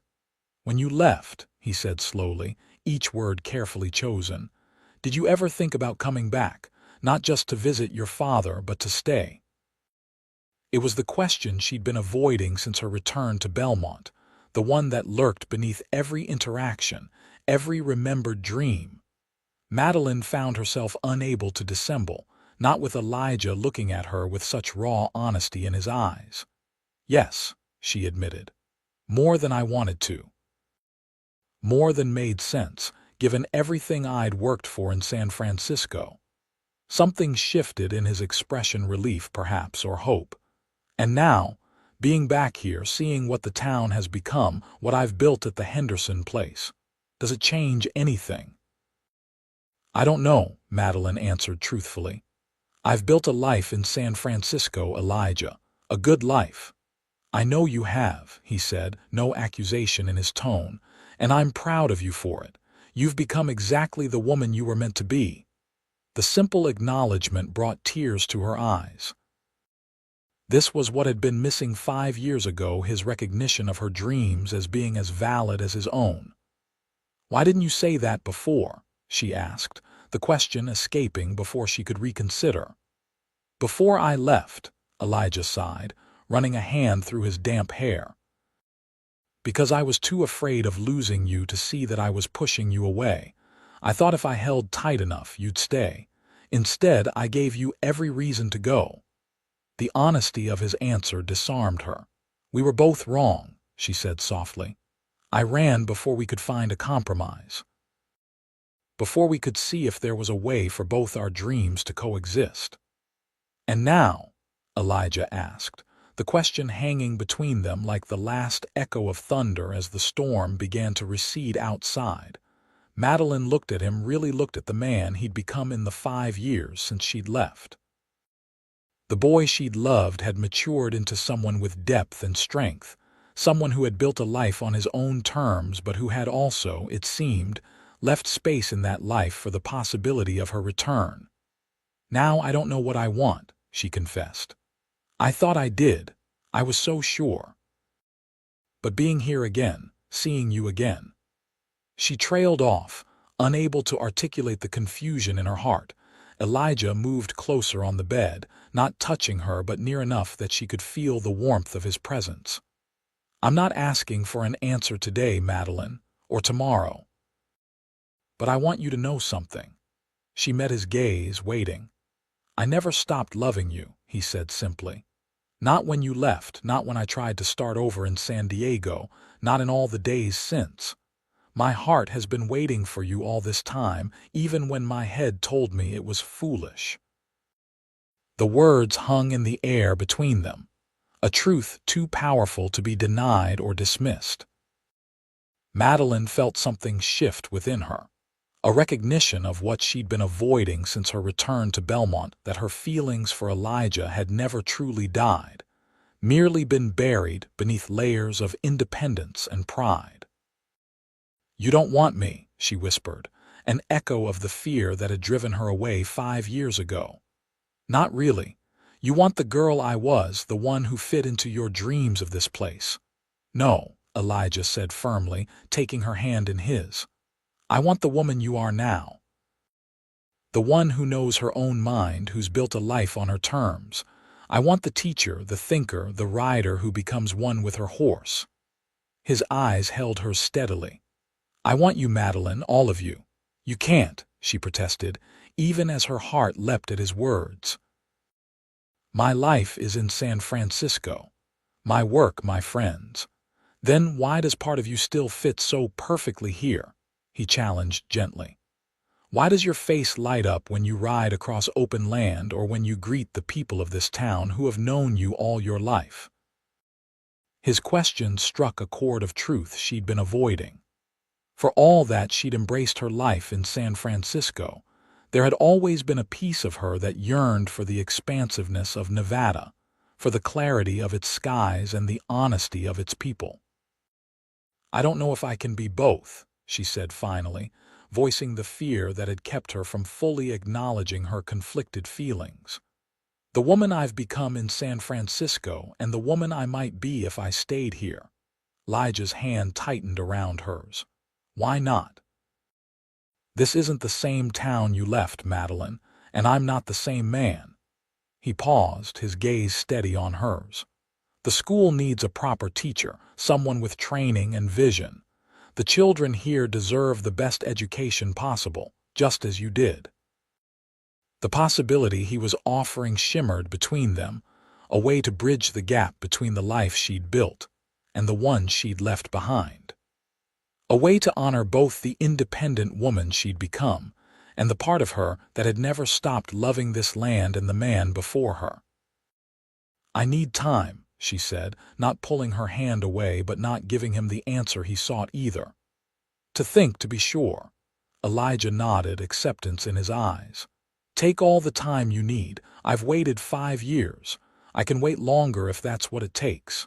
When you left," he said slowly, each word carefully chosen, "did you ever think about coming back, not just to visit your father, but to stay?" It was the question she'd been avoiding since her return to Belmont, the one that lurked beneath every interaction, every remembered dream. Meline found herself unable to dissemble, not with Elijah looking at her with such raw honesty in his eyes. "Yes," she admitted. "More than I wanted to. More than made sense, given everything I'd worked for in San Francisco." Something shifted in his expression, relief perhaps, or hope. "And now, being back here, seeing what the town has become, what I've built at the Henderson place, does it change anything?" "I don't know," Meline answered truthfully. "I've built a life in San Francisco, Elijah, a good life." "I know you have," he said, no accusation in his tone, "and I'm proud of you for it. You've become exactly the woman you were meant to be." The simple acknowledgement brought tears to her eyes. This was what had been missing 5 years ago, his recognition of her dreams as being as valid as his own. "Why didn't you say that before?" she asked, the question escaping before she could reconsider. "Before I left," Elijah sighed, running a hand through his damp hair. "Because I was too afraid of losing you to see that I was pushing you away. I thought if I held tight enough, you'd stay. Instead, I gave you every reason to go." The honesty of his answer disarmed her. "We were both wrong," she said softly. "I ran before we could find a compromise. Before we could see if there was a way for both our dreams to coexist." "And now?" Elijah asked, the question hanging between them like the last echo of thunder as the storm began to recede outside. Meline looked at him, really looked at the man he'd become in the 5 years since she'd left. The boy she'd loved had matured into someone with depth and strength, someone who had built a life on his own terms but who had also, it seemed, left space in that life for the possibility of her return. "Now I don't know what I want," she confessed. "I thought I did. I was so sure. But being here again, seeing you again." She trailed off, unable to articulate the confusion in her heart. Elijah moved closer on the bed, not touching her but near enough that she could feel the warmth of his presence. "I'm not asking for an answer today, Meline, or tomorrow. But I want you to know something." She met his gaze, waiting. "I never stopped loving you," he said simply. "Not when you left, not when I tried to start over in San Diego, not in all the days since. My heart has been waiting for you all this time, even when my head told me it was foolish." The words hung in the air between them, a truth too powerful to be denied or dismissed. Meline felt something shift within her, a recognition of what she'd been avoiding since her return to Belmont, that her feelings for Elijah had never truly died, merely been buried beneath layers of independence and pride. "You don't want me," she whispered, an echo of the fear that had driven her away 5 years ago. "Not really. You want the girl I was, the one who fit into your dreams of this place." "No," Elijah said firmly, taking her hand in his. "I want the woman you are now. The one who knows her own mind, who's built a life on her terms. I want the teacher, the thinker, the rider who becomes one with her horse." His eyes held hers steadily. "I want you, Meline, all of you." "You can't," she protested, even as her heart leapt at his words. "My life is in San Francisco. My work, my friends." "Then why does part of you still fit so perfectly here?" he challenged gently. "Why does your face light up when you ride across open land or when you greet the people of this town who have known you all your life?" His question struck a chord of truth she'd been avoiding. For all that she'd embraced her life in San Francisco, there had always been a piece of her that yearned for the expansiveness of Nevada, for the clarity of its skies and the honesty of its people. "I don't know if I can be both," she said finally, voicing the fear that had kept her from fully acknowledging her conflicted feelings. "The woman I've become in San Francisco and the woman I might be if I stayed here." Elijah's hand tightened around hers. "Why not?" "This isn't the same town you left, Meline, and I'm not the same man." He paused, his gaze steady on hers. "The school needs a proper teacher, someone with training and vision. The children here deserve the best education possible, just as you did." The possibility he was offering shimmered between them, a way to bridge the gap between the life she'd built and the one she'd left behind. A way to honor both the independent woman she'd become and the part of her that had never stopped loving this land and the man before her. "I need time," she said, not pulling her hand away but not giving him the answer he sought either. "To think, to be sure." Elijah nodded, acceptance in his eyes. "Take all the time you need. I've waited 5 years. I can wait longer if that's what it takes."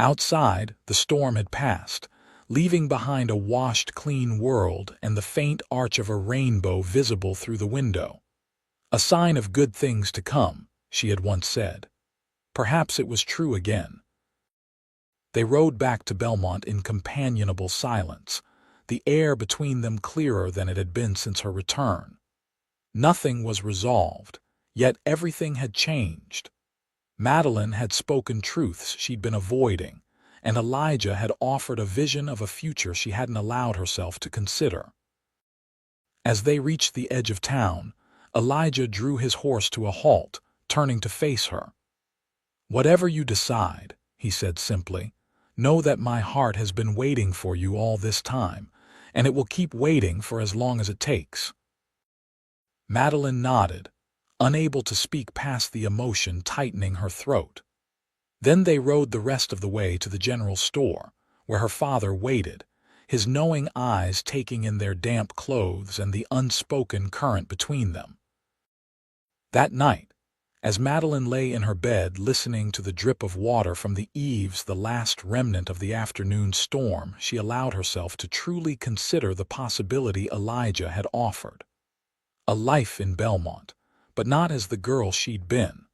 Outside, the storm had passed, leaving behind a washed, clean world and the faint arch of a rainbow visible through the window. "A sign of good things to come," she had once said. Perhaps it was true again. They rode back to Belmont in companionable silence, the air between them clearer than it had been since her return. Nothing was resolved, yet everything had changed. Meline had spoken truths she'd been avoiding, and Elijah had offered a vision of a future she hadn't allowed herself to consider. As they reached the edge of town, Elijah drew his horse to a halt, turning to face her. "Whatever you decide," he said simply, "know that my heart has been waiting for you all this time, and it will keep waiting for as long as it takes." Meline nodded, unable to speak past the emotion tightening her throat. Then they rode the rest of the way to the general store, where her father waited, his knowing eyes taking in their damp clothes and the unspoken current between them. That night, As Madeline lay in her bed listening to the drip of water from the eaves, the last remnant of the afternoon storm, she allowed herself to truly consider the possibility Elijah had offered. A life in Belmont, but not as the girl she'd been.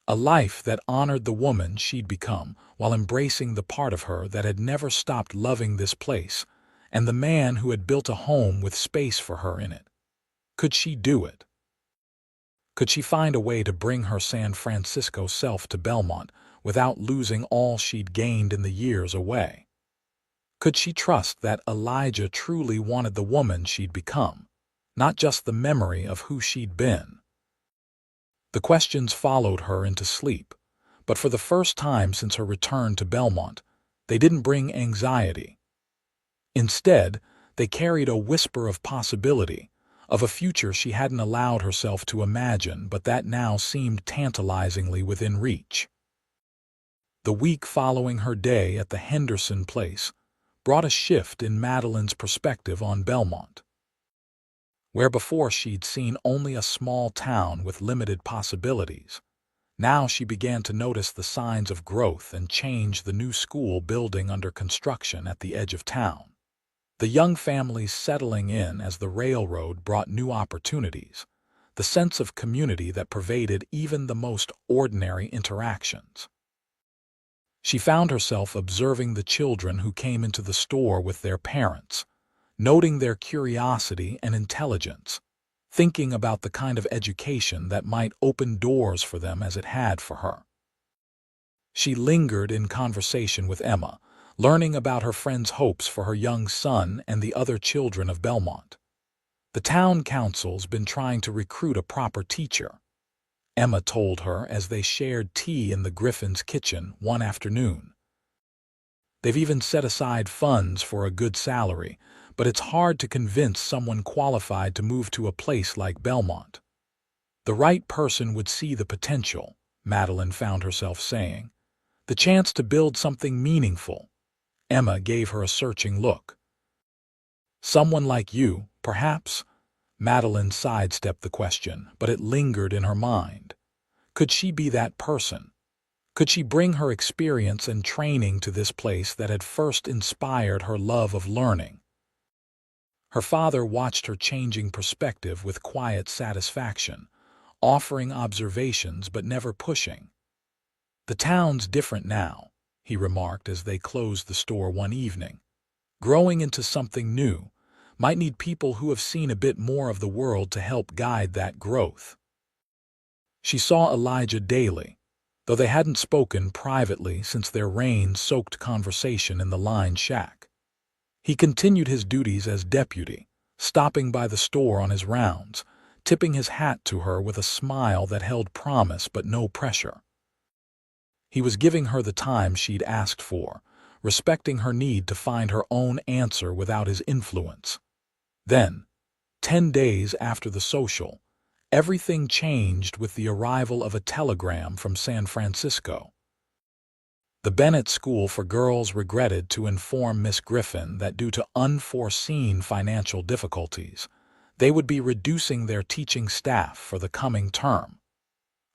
A life that honored the woman she'd become while embracing the part of her that had never stopped loving this place and the man who had built a home with space for her in it. Could she do it? Could she find a way to bring her San Francisco self to Belmont without losing all she'd gained in the years away? Could she trust that Elijah truly wanted the woman she'd become, not just the memory of who she'd been? The questions followed her into sleep, but for the first time since her return to Belmont, they didn't bring anxiety. Instead, they carried a whisper of possibility, of a future she hadn't allowed herself to imagine but that now seemed tantalizingly within reach. The week following her day at the Henderson place brought a shift in Madeline's perspective on Belmont. Where before she'd seen only a small town with limited possibilities, now she began to notice the signs of growth and change, the new school building under construction at the edge of town, the young families settling in as the railroad brought new opportunities, the sense of community that pervaded even the most ordinary interactions. She found herself observing the children who came into the store with their parents, noting their curiosity and intelligence, thinking about the kind of education that might open doors for them as it had for her. She lingered in conversation with Emma, learning about her friend's hopes for her young son and the other children of Belmont. The town council's been trying to recruit a proper teacher, Emma told her as they shared tea in the Griffin's kitchen one afternoon. They've even set aside funds for a good salary, but it's hard to convince someone qualified to move to a place like Belmont. The right person would see the potential, Madeline found herself saying. The chance to build something meaningful. Emma gave her a searching look. Someone like you, perhaps? Madeline sidestepped the question, but it lingered in her mind. Could she be that person? Could she bring her experience and training to this place that had first inspired her love of learning? Her father watched her changing perspective with quiet satisfaction, offering observations but never pushing. The town's different now, he remarked as they closed the store one evening. Growing into something new might need people who have seen a bit more of the world to help guide that growth. She saw Elijah daily, though they hadn't spoken privately since their rain-soaked conversation in the line shack. He continued his duties as deputy, stopping by the store on his rounds, tipping his hat to her with a smile that held promise but no pressure. He was giving her the time she'd asked for, respecting her need to find her own answer without his influence. Then, 10 days after the social, everything changed with the arrival of a telegram from San Francisco. The Bennett School for Girls regretted to inform Miss Griffin that due to unforeseen financial difficulties, they would be reducing their teaching staff for the coming term.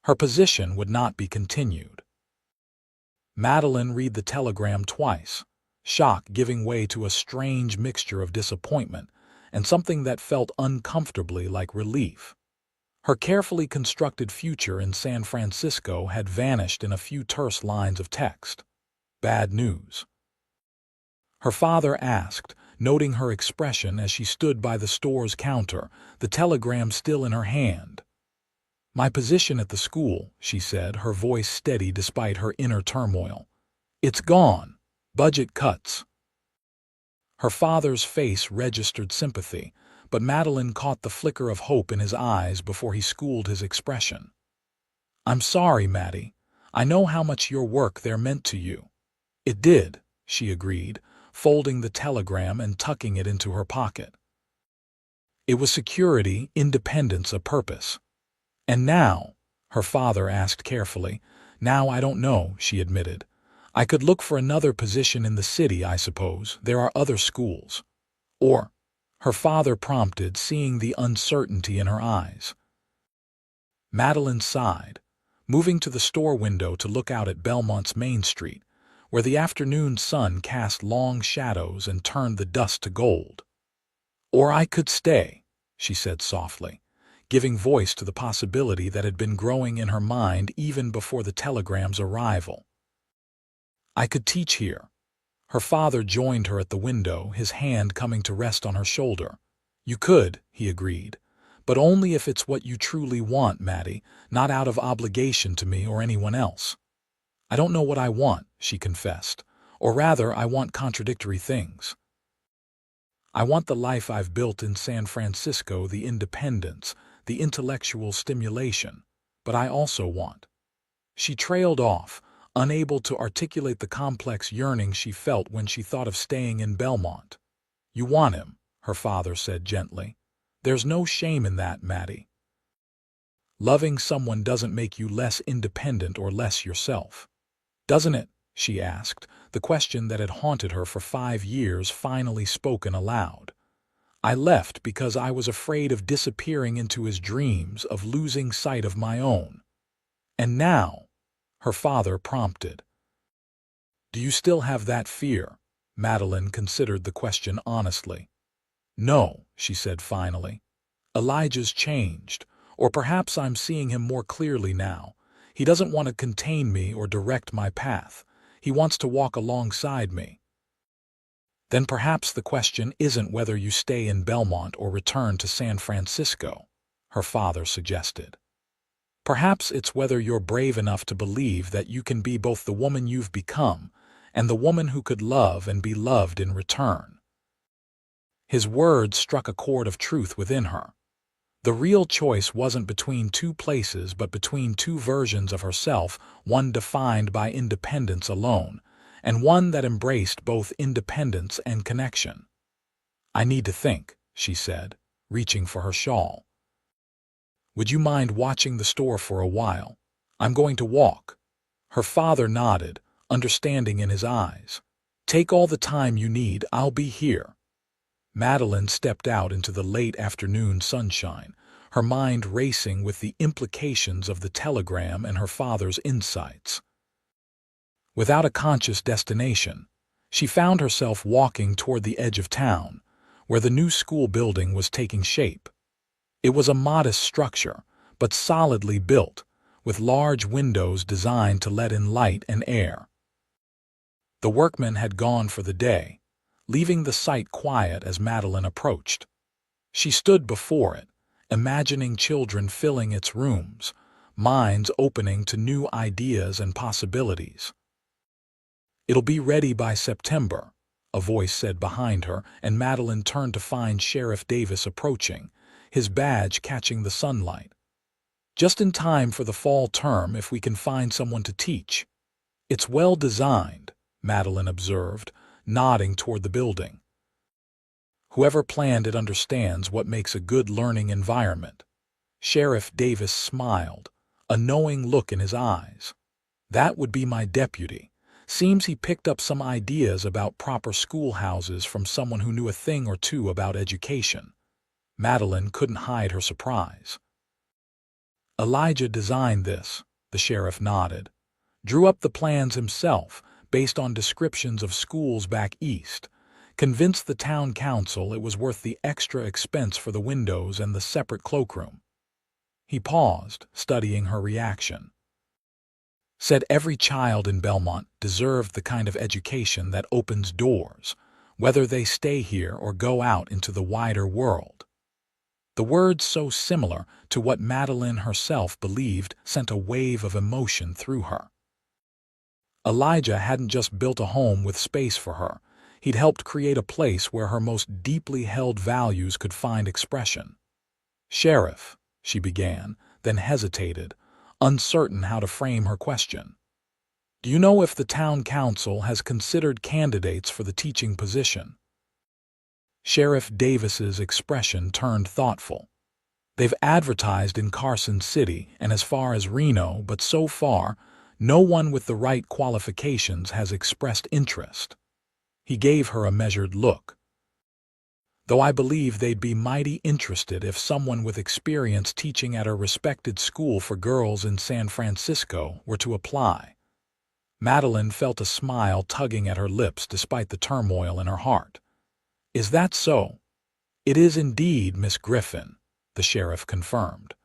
Her position would not be continued. Madeline read the telegram twice, shock giving way to a strange mixture of disappointment and something that felt uncomfortably like relief. Her carefully constructed future in San Francisco had vanished in a few terse lines of text. Bad news. Her father asked, noting her expression as she stood by the store's counter, the telegram still in her hand. "My position at the school," she said, her voice steady despite her inner turmoil. "It's gone. Budget cuts." Her father's face registered sympathy, but Madeline caught the flicker of hope in his eyes before he schooled his expression. "I'm sorry, Maddie. I know how much your work there meant to you." "It did," she agreed, folding the telegram and tucking it into her pocket. It was security, independence, a purpose. "And now?" her father asked carefully. "Now I don't know," she admitted. "I could look for another position in the city, I suppose. There are other schools." "Or," her father prompted, seeing the uncertainty in her eyes. Meline sighed, moving to the store window to look out at Belmont's Main Street, where the afternoon sun cast long shadows and turned the dust to gold. "Or I could stay," she said softly, giving voice to the possibility that had been growing in her mind even before the telegram's arrival. "I could teach here." Her father joined her at the window, his hand coming to rest on her shoulder. "You could," he agreed, "but only if it's what you truly want, Maddie, not out of obligation to me or anyone else." "I don't know what I want," she confessed, "or rather, I want contradictory things. I want the life I've built in San Francisco, the independence, the intellectual stimulation, but I also want—" She trailed off, unable to articulate the complex yearning she felt when she thought of staying in Belmont. "You want him," her father said gently. "There's no shame in that, Maddie. Loving someone doesn't make you less independent or less yourself." "Doesn't it?" she asked, the question that had haunted her for 5 years finally spoken aloud. "I left because I was afraid of disappearing into his dreams, of losing sight of my own." "And now?" her father prompted. "Do you still have that fear?" Meline considered the question honestly. "No," she said finally. "Elijah's changed, or perhaps I'm seeing him more clearly now. He doesn't want to contain me or direct my path. He wants to walk alongside me." "Then perhaps the question isn't whether you stay in Belmont or return to San Francisco," her father suggested. "Perhaps it's whether you're brave enough to believe that you can be both the woman you've become and the woman who could love and be loved in return." His words struck a chord of truth within her. The real choice wasn't between two places but between two versions of herself, one defined by independence alone, and one that embraced both independence and connection. "I need to think," she said, reaching for her shawl. "Would you mind watching the store for a while? I'm going to walk." Her father nodded, understanding in his eyes. "Take all the time you need, I'll be here." Meline stepped out into the late afternoon sunshine, her mind racing with the implications of the telegram and her father's insights. Without a conscious destination, she found herself walking toward the edge of town, where the new school building was taking shape. It was a modest structure, but solidly built, with large windows designed to let in light and air. The workmen had gone for the day, leaving the site quiet as Meline approached. She stood before it, imagining children filling its rooms, minds opening to new ideas and possibilities. "It'll be ready by September," a voice said behind her, and Meline turned to find Sheriff Davis approaching, his badge catching the sunlight. "Just in time for the fall term if we can find someone to teach." "It's well designed," Meline observed, nodding toward the building. "Whoever planned it understands what makes a good learning environment." Sheriff Davis smiled, a knowing look in his eyes. "That would be my deputy. Seems he picked up some ideas about proper schoolhouses from someone who knew a thing or two about education." Meline couldn't hide her surprise. "Elijah designed this," the sheriff nodded. "Drew up the plans himself, based on descriptions of schools back east. Convinced the town council it was worth the extra expense for the windows and the separate cloakroom." He paused, studying her reaction. "Said every child in Belmont deserved the kind of education that opens doors, whether they stay here or go out into the wider world." The words, so similar to what Meline herself believed, sent a wave of emotion through her. Elijah hadn't just built a home with space for her. He'd helped create a place where her most deeply held values could find expression. "Sheriff," she began, then hesitated, uncertain how to frame her question. "Do you know if the town council has considered candidates for the teaching position?" Sheriff Davis's expression turned thoughtful. "They've advertised in Carson City and as far as Reno, but so far, no one with the right qualifications has expressed interest." He gave her a measured look. though I believe they'd be mighty interested if someone with experience teaching at a respected school for girls in San Francisco were to apply. Meline felt a smile tugging at her lips despite the turmoil in her heart. "Is that so?" "It is indeed, Miss Griffin," the sheriff confirmed.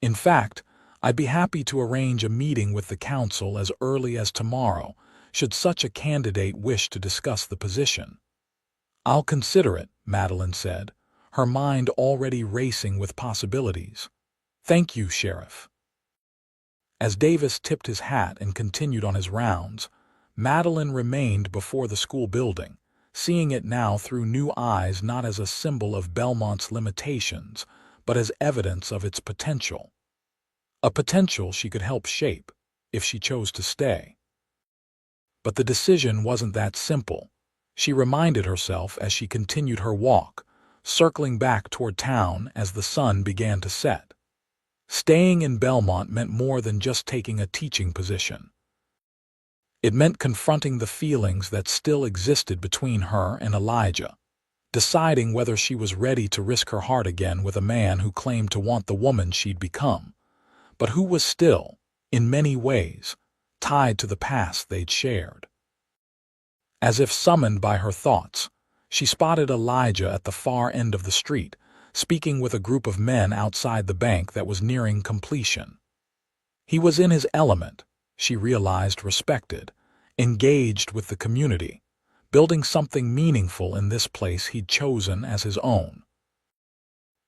"In fact, I'd be happy to arrange a meeting with the council as early as tomorrow, should such a candidate wish to discuss the position." "I'll consider it," Meline said, her mind already racing with possibilities. "Thank you, Sheriff." As Davis tipped his hat and continued on his rounds, Meline remained before the school building, seeing it now through new eyes, not as a symbol of Belmont's limitations, but as evidence of its potential. A potential she could help shape, if she chose to stay. But the decision wasn't that simple. She reminded herself as she continued her walk, circling back toward town as the sun began to set. Staying in Belmont meant more than just taking a teaching position. It meant confronting the feelings that still existed between her and Elijah, deciding whether she was ready to risk her heart again with a man who claimed to want the woman she'd become, but who was still, in many ways, tied to the past they'd shared. As if summoned by her thoughts, she spotted Elijah at the far end of the street, speaking with a group of men outside the bank that was nearing completion. He was in his element, she realized, respected, engaged with the community, building something meaningful in this place he'd chosen as his own.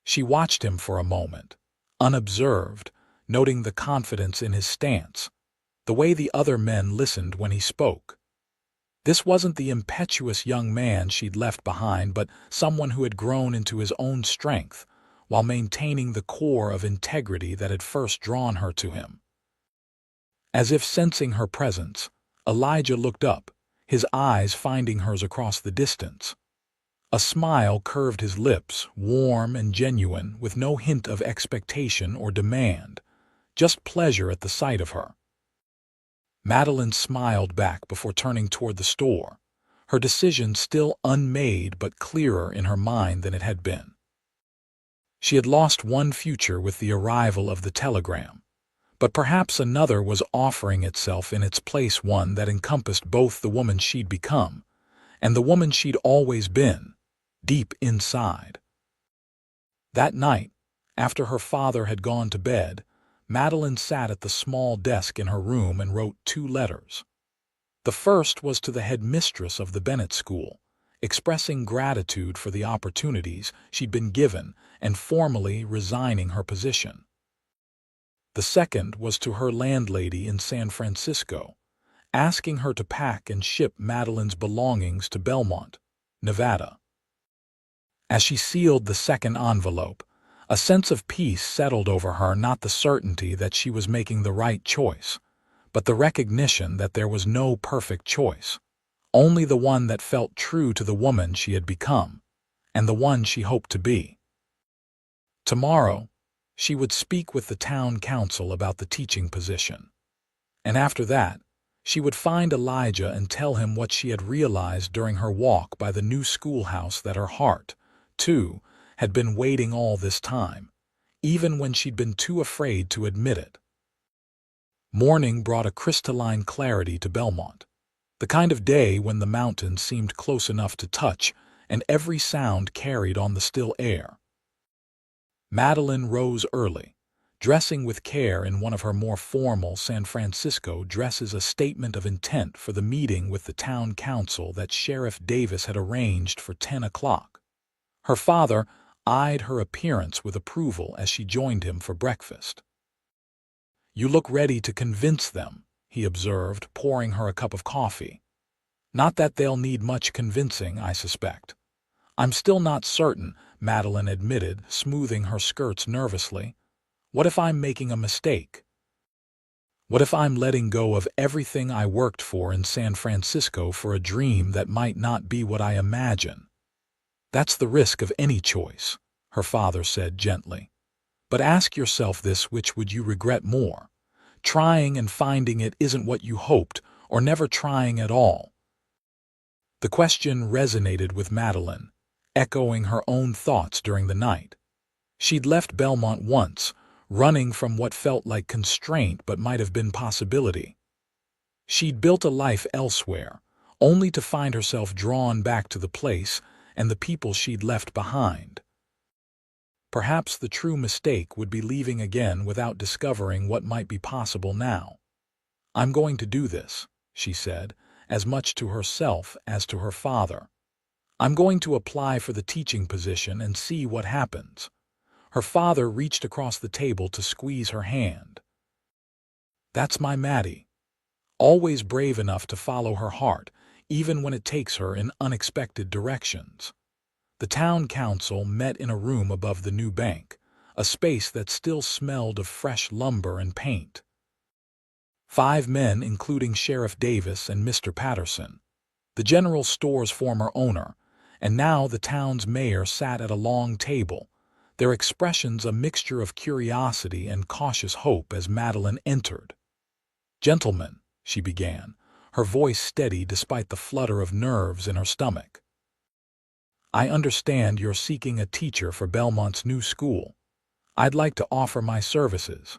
She watched him for a moment, unobserved, noting the confidence in his stance, the way the other men listened when he spoke. This wasn't the impetuous young man she'd left behind, but someone who had grown into his own strength, while maintaining the core of integrity that had first drawn her to him. As if sensing her presence, Elijah looked up, his eyes finding hers across the distance. A smile curved his lips, warm and genuine, with no hint of expectation or demand, just pleasure at the sight of her. Meline smiled back before turning toward the store, her decision still unmade but clearer in her mind than it had been. She had lost one future with the arrival of the telegram, but perhaps another was offering itself in its place, one that encompassed both the woman she'd become and the woman she'd always been, deep inside. That night, after her father had gone to bed, Meline sat at the small desk in her room and wrote 2 letters. The first was to the headmistress of the Bennett School, expressing gratitude for the opportunities she'd been given and formally resigning her position. The second was to her landlady in San Francisco, asking her to pack and ship Medeline's belongings to Belmont, Nevada. As she sealed the second envelope, a sense of peace settled over her, not the certainty that she was making the right choice, but the recognition that there was no perfect choice, only the one that felt true to the woman she had become, and the one she hoped to be. Tomorrow, she would speak with the town council about the teaching position, and after that, she would find Elijah and tell him what she had realized during her walk by the new schoolhouse, that her heart, too, had been waiting all this time, even when she'd been too afraid to admit it. Morning brought a crystalline clarity to Belmont, the kind of day when the mountains seemed close enough to touch and every sound carried on the still air. Meline rose early, dressing with care in one of her more formal San Francisco dresses, a statement of intent for the meeting with the town council that Sheriff Davis had arranged for 10 o'clock. Her father eyed her appearance with approval as she joined him for breakfast. "You look ready to convince them," he observed, pouring her a cup of coffee. "Not that they'll need much convincing, I suspect." "I'm still not certain," Meline admitted, smoothing her skirts nervously. "What if I'm making a mistake? What if I'm letting go of everything I worked for in San Francisco for a dream that might not be what I imagine?" "That's the risk of any choice," her father said gently. "But ask yourself this: which would you regret more? Trying and finding it isn't what you hoped, or never trying at all?" The question resonated with Meline, echoing her own thoughts during the night. She'd left Belmont once, running from what felt like constraint but might have been possibility. She'd built a life elsewhere, only to find herself drawn back to the place and the people she'd left behind. Perhaps the true mistake would be leaving again without discovering what might be possible now. "I'm going to do this," she said, as much to herself as to her father. "I'm going to apply for the teaching position and see what happens." Her father reached across the table to squeeze her hand. "That's my Maddie. Always brave enough to follow her heart, even when it takes her in unexpected directions." The town council met in a room above the new bank, a space that still smelled of fresh lumber and paint. 5 men, including Sheriff Davis and Mr. Patterson, the general store's former owner, and now the town's mayor, sat at a long table, their expressions a mixture of curiosity and cautious hope as Meline entered. "Gentlemen," she began, her voice steady despite the flutter of nerves in her stomach, "I understand you're seeking a teacher for Belmont's new school. I'd like to offer my services."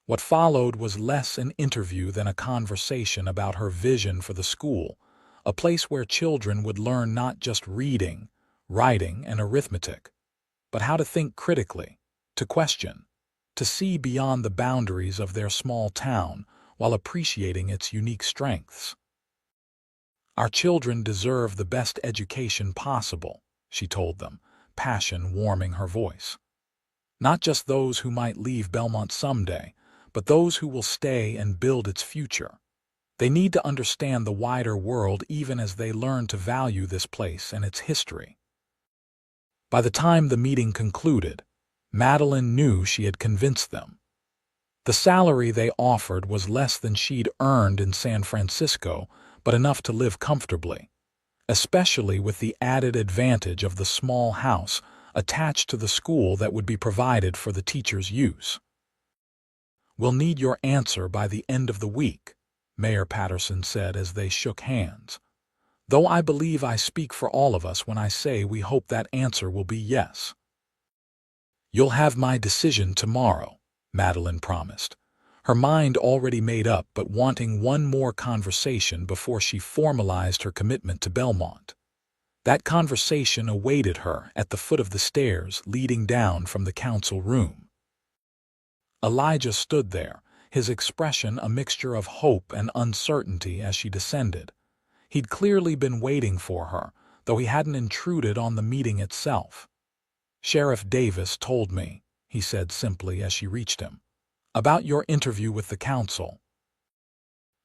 What followed was less an interview than a conversation about her vision for the school, a place where children would learn not just reading, writing, and arithmetic, but how to think critically, to question, to see beyond the boundaries of their small town while appreciating its unique strengths. "Our children deserve the best education possible," she told them, passion warming her voice. "Not just those who might leave Belmont someday, but those who will stay and build its future. They need to understand the wider world even as they learn to value this place and its history." By the time the meeting concluded, Meline knew she had convinced them. The salary they offered was less than she'd earned in San Francisco, but enough to live comfortably, especially with the added advantage of the small house attached to the school that would be provided for the teacher's use. "We'll need your answer by the end of the week," Mayor Patterson said as they shook hands. "Though I believe I speak for all of us when I say we hope that answer will be yes." "You'll have my decision tomorrow," Meline promised, her mind already made up but wanting one more conversation before she formalized her commitment to Belmont. That conversation awaited her at the foot of the stairs leading down from the council room. Elijah stood there, his expression a mixture of hope and uncertainty as she descended. He'd clearly been waiting for her, though he hadn't intruded on the meeting itself. "Sheriff Davis told me," he said simply as she reached him, "about your interview with the council."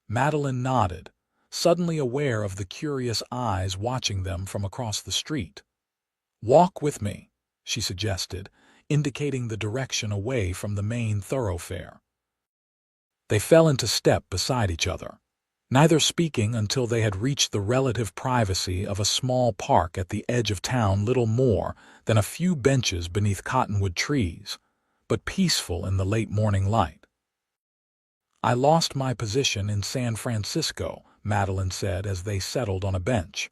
Meline nodded, suddenly aware of the curious eyes watching them from across the street. "Walk with me," she suggested, indicating the direction away from the main thoroughfare. They fell into step beside each other, neither speaking until they had reached the relative privacy of a small park at the edge of town, little more than a few benches beneath cottonwood trees, but peaceful in the late morning light. "I lost my position in San Francisco," Meline said as they settled on a bench.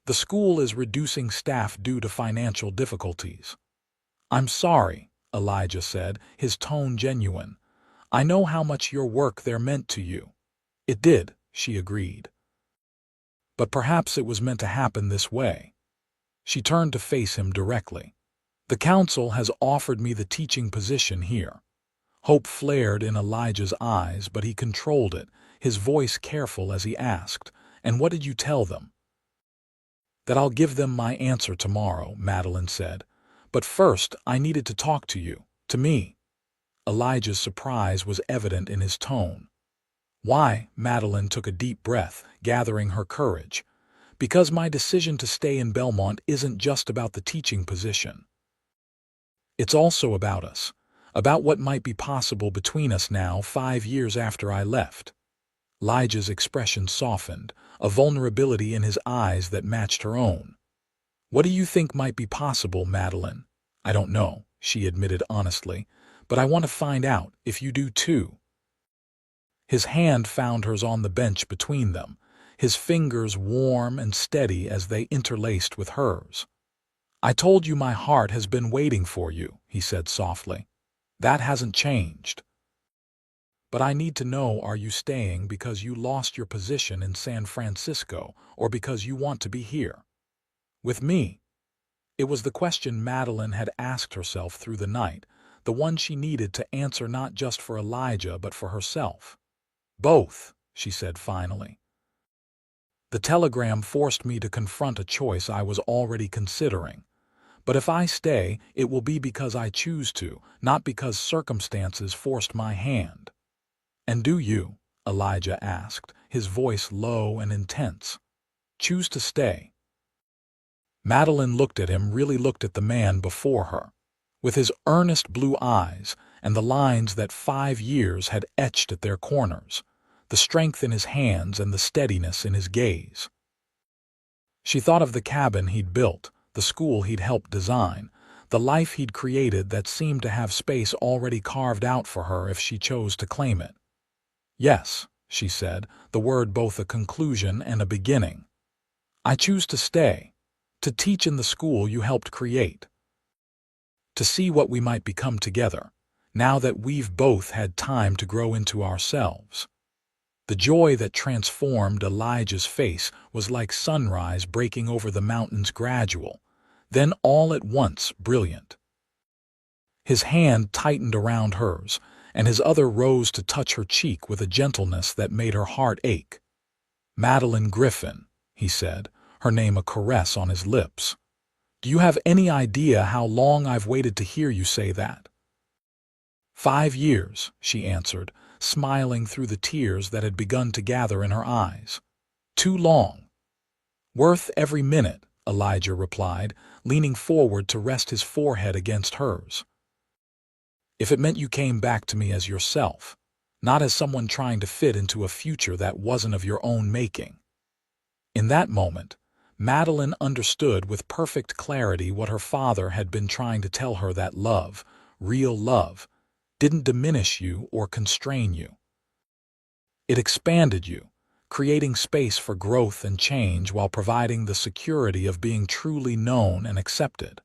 "The school is reducing staff due to financial difficulties." "I'm sorry," Elijah said, his tone genuine. "I know how much your work there meant to you." "It did," she agreed. "But perhaps it was meant to happen this way." She turned to face him directly. "The council has offered me the teaching position here." Hope flared in Elijah's eyes, but he controlled it, his voice careful as he asked, "And what did you tell them?" "That I'll give them my answer tomorrow," Meline said. "But first I needed to talk to you, to me." Elijah's surprise was evident in his tone. "Why?" Meline took a deep breath, gathering her courage. "Because my decision to stay in Belmont isn't just about the teaching position. It's also about us, about what might be possible between us now 5 years after I left." Elijah's expression softened, a vulnerability in his eyes that matched her own. "What do you think might be possible, Meline?" "I don't know," she admitted honestly, "but I want to find out if you do too." His hand found hers on the bench between them, his fingers warm and steady as they interlaced with hers. "I told you my heart has been waiting for you," he said softly. "That hasn't changed. But I need to know, are you staying because you lost your position in San Francisco or because you want to be here with me?" It was the question Meline had asked herself through the night, the one she needed to answer not just for Elijah but for herself. "Both," she said finally. "The telegram forced me to confront a choice I was already considering. But if I stay, it will be because I choose to, not because circumstances forced my hand." "And do you," Elijah asked, his voice low and intense, "choose to stay?" Meline looked at him, really looked at the man before her, with his earnest blue eyes and the lines that 5 years had etched at their corners, the strength in his hands and the steadiness in his gaze. She thought of the cabin he'd built, the school he'd helped design, the life he'd created that seemed to have space already carved out for her if she chose to claim it. "Yes," she said, the word both a conclusion and a beginning. "I choose to stay, to teach in the school you helped create, to see what we might become together, now that we've both had time to grow into ourselves." The joy that transformed Elijah's face was like sunrise breaking over the mountains, gradual, then all at once brilliant. His hand tightened around hers, and his other rose to touch her cheek with a gentleness that made her heart ache. "Meline Griffin," he said, her name a caress on his lips. "Do you have any idea how long I've waited to hear you say that?" "5 years," she answered, smiling through the tears that had begun to gather in her eyes. "Too long." "Worth every minute," Elijah replied, leaning forward to rest his forehead against hers. "If it meant you came back to me as yourself, not as someone trying to fit into a future that wasn't of your own making." In that moment, Meline understood with perfect clarity what her father had been trying to tell her, that love, real love, didn't diminish you or constrain you. It expanded you, creating space for growth and change while providing the security of being truly known and accepted.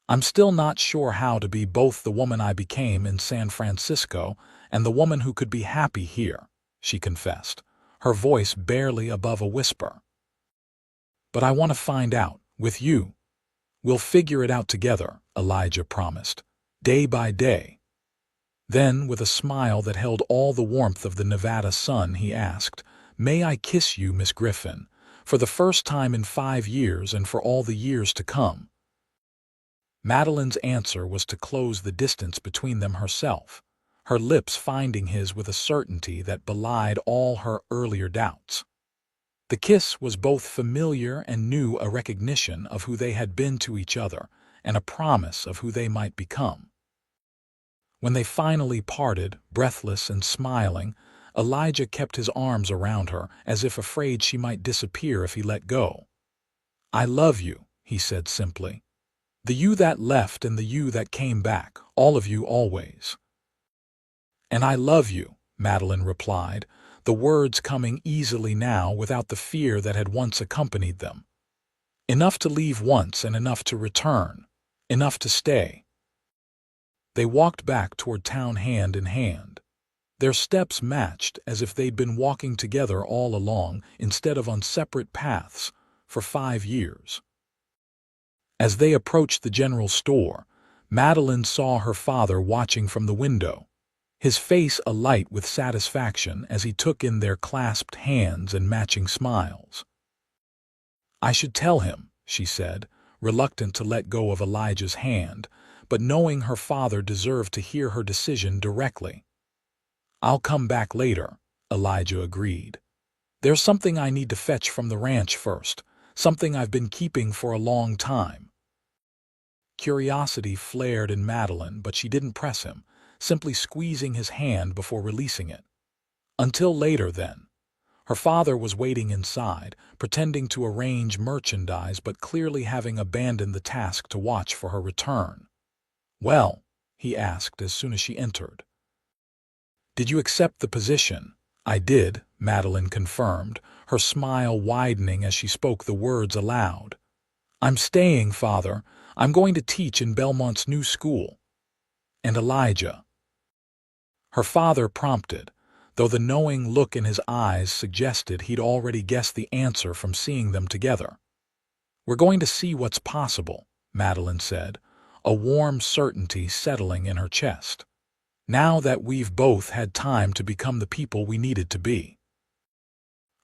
"I'm still not sure how to be both the woman I became in San Francisco and the woman who could be happy here," she confessed, her voice barely above a whisper. "But I want to find out, with you. We'll figure it out together," Elijah promised, "day by day." Then, with a smile that held all the warmth of the Nevada sun, he asked, "May I kiss you, Miss Griffin, for the first time in 5 years and for all the years to come?" Medeline's answer was to close the distance between them herself, her lips finding his with a certainty that belied all her earlier doubts. The kiss was both familiar and new, a recognition of who they had been to each other and a promise of who they might become. When they finally parted, breathless and smiling, Elijah kept his arms around her as if afraid she might disappear if he let go. "I love you," he said simply. "The you that left and the you that came back, all of you always." "And I love you," Meline replied, the words coming easily now without the fear that had once accompanied them. "Enough to leave once and enough to return, enough to stay." They walked back toward town hand in hand. Their steps matched as if they'd been walking together all along instead of on separate paths for 5 years. As they approached the general store, Meline saw her father watching from the window, his face alight with satisfaction as he took in their clasped hands and matching smiles. "I should tell him," she said, reluctant to let go of Elijah's hand, but knowing her father deserved to hear her decision directly. "I'll come back later," Elijah agreed. "There's something I need to fetch from the ranch first, something I've been keeping for a long time." Curiosity flared in Meline, but she didn't press him, simply squeezing his hand before releasing it. Until later, then. Her father was waiting inside, pretending to arrange merchandise but clearly having abandoned the task to watch for her return. "Well," he asked as soon as she entered. "Did you accept the position?" "I did," Meline confirmed, her smile widening as she spoke the words aloud. "I'm staying, Father. I'm going to teach in Belmont's new school." "And Elijah?" her father prompted, though the knowing look in his eyes suggested he'd already guessed the answer from seeing them together. "We're going to see what's possible," Meline said, a warm certainty settling in her chest. "Now that we've both had time to become the people we needed to be."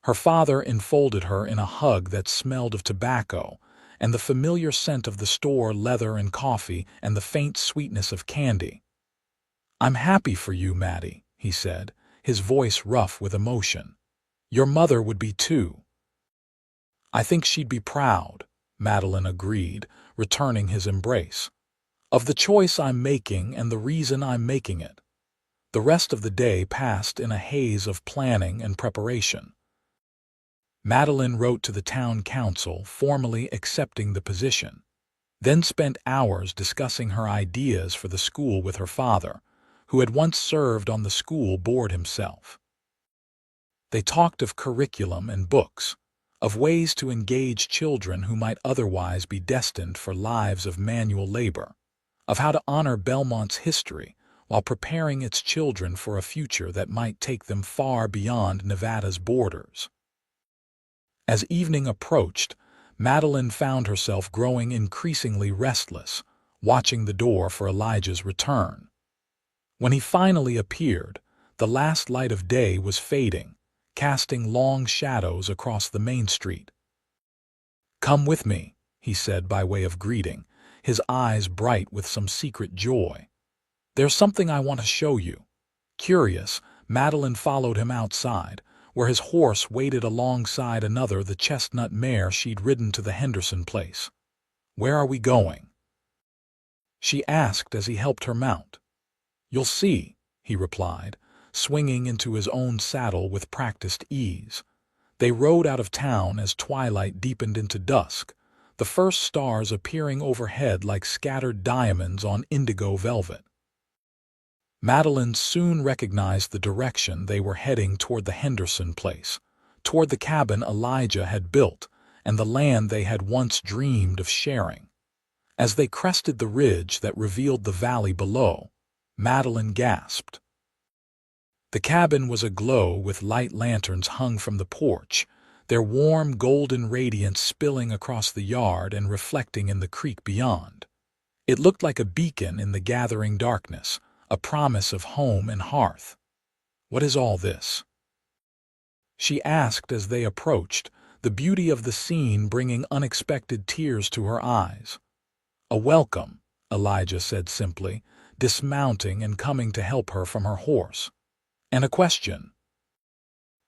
Her father enfolded her in a hug that smelled of tobacco and the familiar scent of the store leather and coffee and the faint sweetness of candy. "I'm happy for you, Maddie," he said, his voice rough with emotion. "Your mother would be too." "I think she'd be proud," Meline agreed, returning his embrace, "of the choice I'm making and the reason I'm making it." The rest of the day passed in a haze of planning and preparation. Meline wrote to the town council, formally accepting the position, then spent hours discussing her ideas for the school with her father, who had once served on the school board himself. They talked of curriculum and books, of ways to engage children who might otherwise be destined for lives of manual labor, of how to honor Belmont's history while preparing its children for a future that might take them far beyond Nevada's borders. As evening approached, Meline found herself growing increasingly restless, watching the door for Elijah's return. When he finally appeared, the last light of day was fading, casting long shadows across the main street. "Come with me," he said by way of greeting, his eyes bright with some secret joy. "There's something I want to show you." Curious, Meline followed him outside, where his horse waited alongside the chestnut mare she'd ridden to the Henderson place. "Where are we going?" she asked as he helped her mount. "You'll see," he replied, swinging into his own saddle with practiced ease. They rode out of town as twilight deepened into dusk, the first stars appearing overhead like scattered diamonds on indigo velvet. Meline soon recognized the direction they were heading toward the Henderson place, toward the cabin Elijah had built and the land they had once dreamed of sharing. As they crested the ridge that revealed the valley below, Meline gasped. The cabin was aglow with light lanterns hung from the porch, their warm golden radiance spilling across the yard and reflecting in the creek beyond. It looked like a beacon in the gathering darkness, a promise of home and hearth. "What is all this?" she asked as they approached, the beauty of the scene bringing unexpected tears to her eyes. "A welcome," Elijah said simply, dismounting and coming to help her from her horse. "And a question."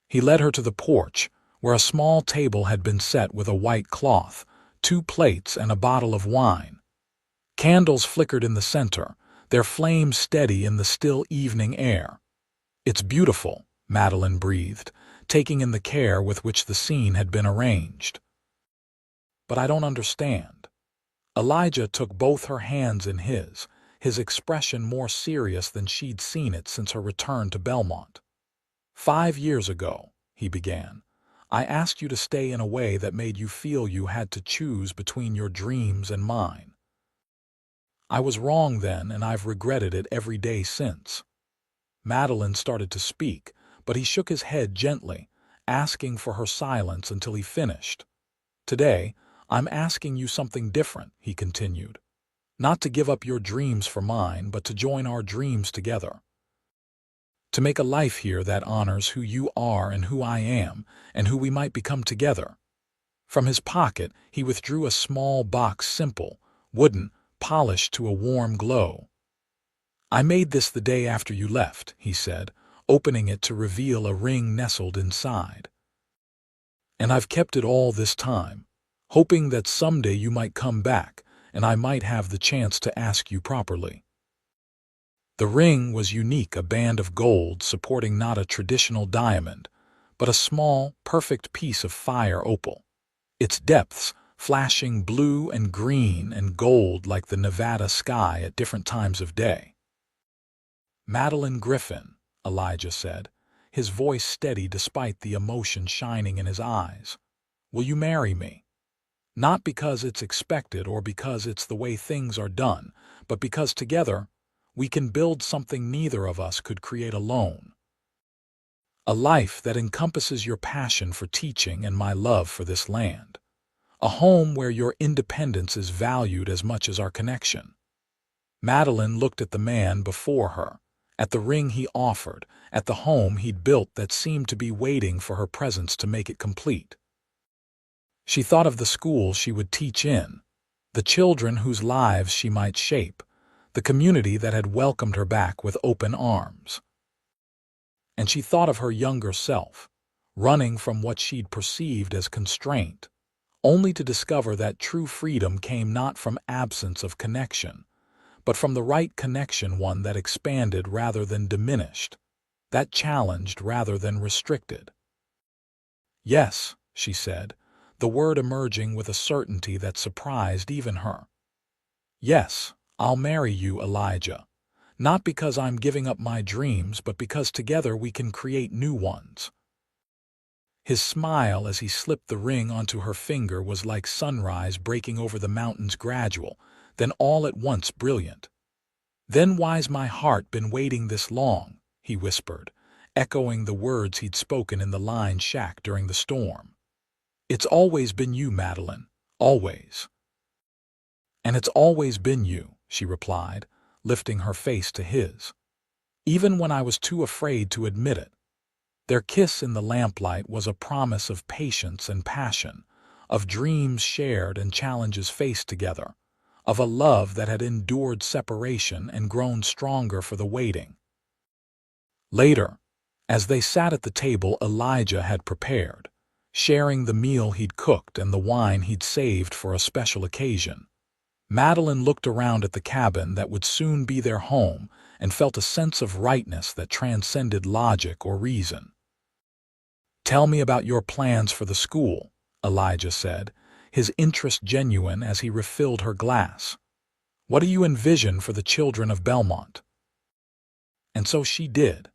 He led her to the porch, where a small table had been set with a white cloth, 2 plates and a bottle of wine. Candles flickered in the center, their flames steady in the still evening air. "It's beautiful," Meline breathed, taking in the care with which the scene had been arranged. "But I don't understand." Elijah took both her hands in his expression more serious than she'd seen it since her return to Belmont. "5 years ago," he began, "I asked you to stay in a way that made you feel you had to choose between your dreams and mine. I was wrong then, and I've regretted it every day since." Meline started to speak, but he shook his head gently, asking for her silence until he finished. "Today, I'm asking you something different," he continued. "Not to give up your dreams for mine, but to join our dreams together. To make a life here that honors who you are and who I am, and who we might become together." From his pocket, he withdrew a small box, simple, wooden, polished to a warm glow. "I made this the day after you left," he said, opening it to reveal a ring nestled inside. "And I've kept it all this time, hoping that someday you might come back, and I might have the chance to ask you properly." The ring was unique, a band of gold supporting not a traditional diamond, but a small, perfect piece of fire opal, its depths flashing blue and green and gold like the Nevada sky at different times of day. "Meline Griffin," Elijah said, his voice steady despite the emotion shining in his eyes. "Will you marry me? Not because it's expected or because it's the way things are done, but because together we can build something neither of us could create alone. A life that encompasses your passion for teaching and my love for this land. A home where your independence is valued as much as our connection." Meline looked at the man before her, at the ring he offered, at the home he'd built that seemed to be waiting for her presence to make it complete. She thought of the school she would teach in, the children whose lives she might shape, the community that had welcomed her back with open arms. And she thought of her younger self, running from what she'd perceived as constraint, only to discover that true freedom came not from absence of connection, but from the right connection, one that expanded rather than diminished, that challenged rather than restricted. "Yes," she said, the word emerging with a certainty that surprised even her. "Yes, I'll marry you, Elijah. Not because I'm giving up my dreams, but because together we can create new ones." His smile as he slipped the ring onto her finger was like sunrise breaking over the mountains, gradual, then all at once brilliant. "Then why's my heart been waiting this long?" he whispered, echoing the words he'd spoken in the line shack during the storm. "It's always been you, Meline, always." "And it's always been you," she replied, lifting her face to his. "Even when I was too afraid to admit it." Their kiss in the lamplight was a promise of patience and passion, of dreams shared and challenges faced together, of a love that had endured separation and grown stronger for the waiting. Later, as they sat at the table Elijah had prepared, sharing the meal he'd cooked and the wine he'd saved for a special occasion, Meline looked around at the cabin that would soon be their home and felt a sense of rightness that transcended logic or reason. "Tell me about your plans for the school," Elijah said, his interest genuine as he refilled her glass. "What do you envision for the children of Belmont?" And so she did,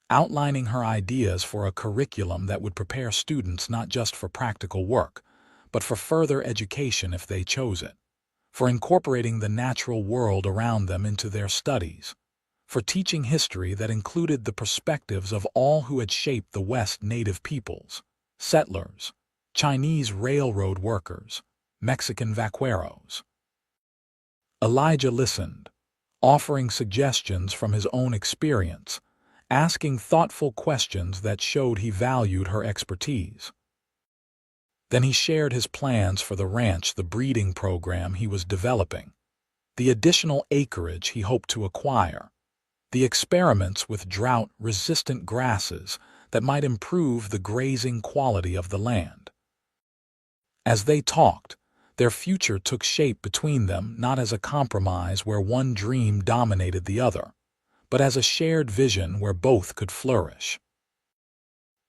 outlining her ideas for a curriculum that would prepare students not just for practical work, but for further education if they chose it, for incorporating the natural world around them into their studies, for teaching history that included the perspectives of all who had shaped the West: native peoples, settlers, Chinese railroad workers, Mexican vaqueros. Elijah listened, offering suggestions from his own experience, asking thoughtful questions that showed he valued her expertise. Then he shared his plans for the ranch, the breeding program he was developing, the additional acreage he hoped to acquire, the experiments with drought-resistant grasses that might improve the grazing quality of the land. As they talked, their future took shape between them, not as a compromise where one dream dominated the other, but as a shared vision where both could flourish.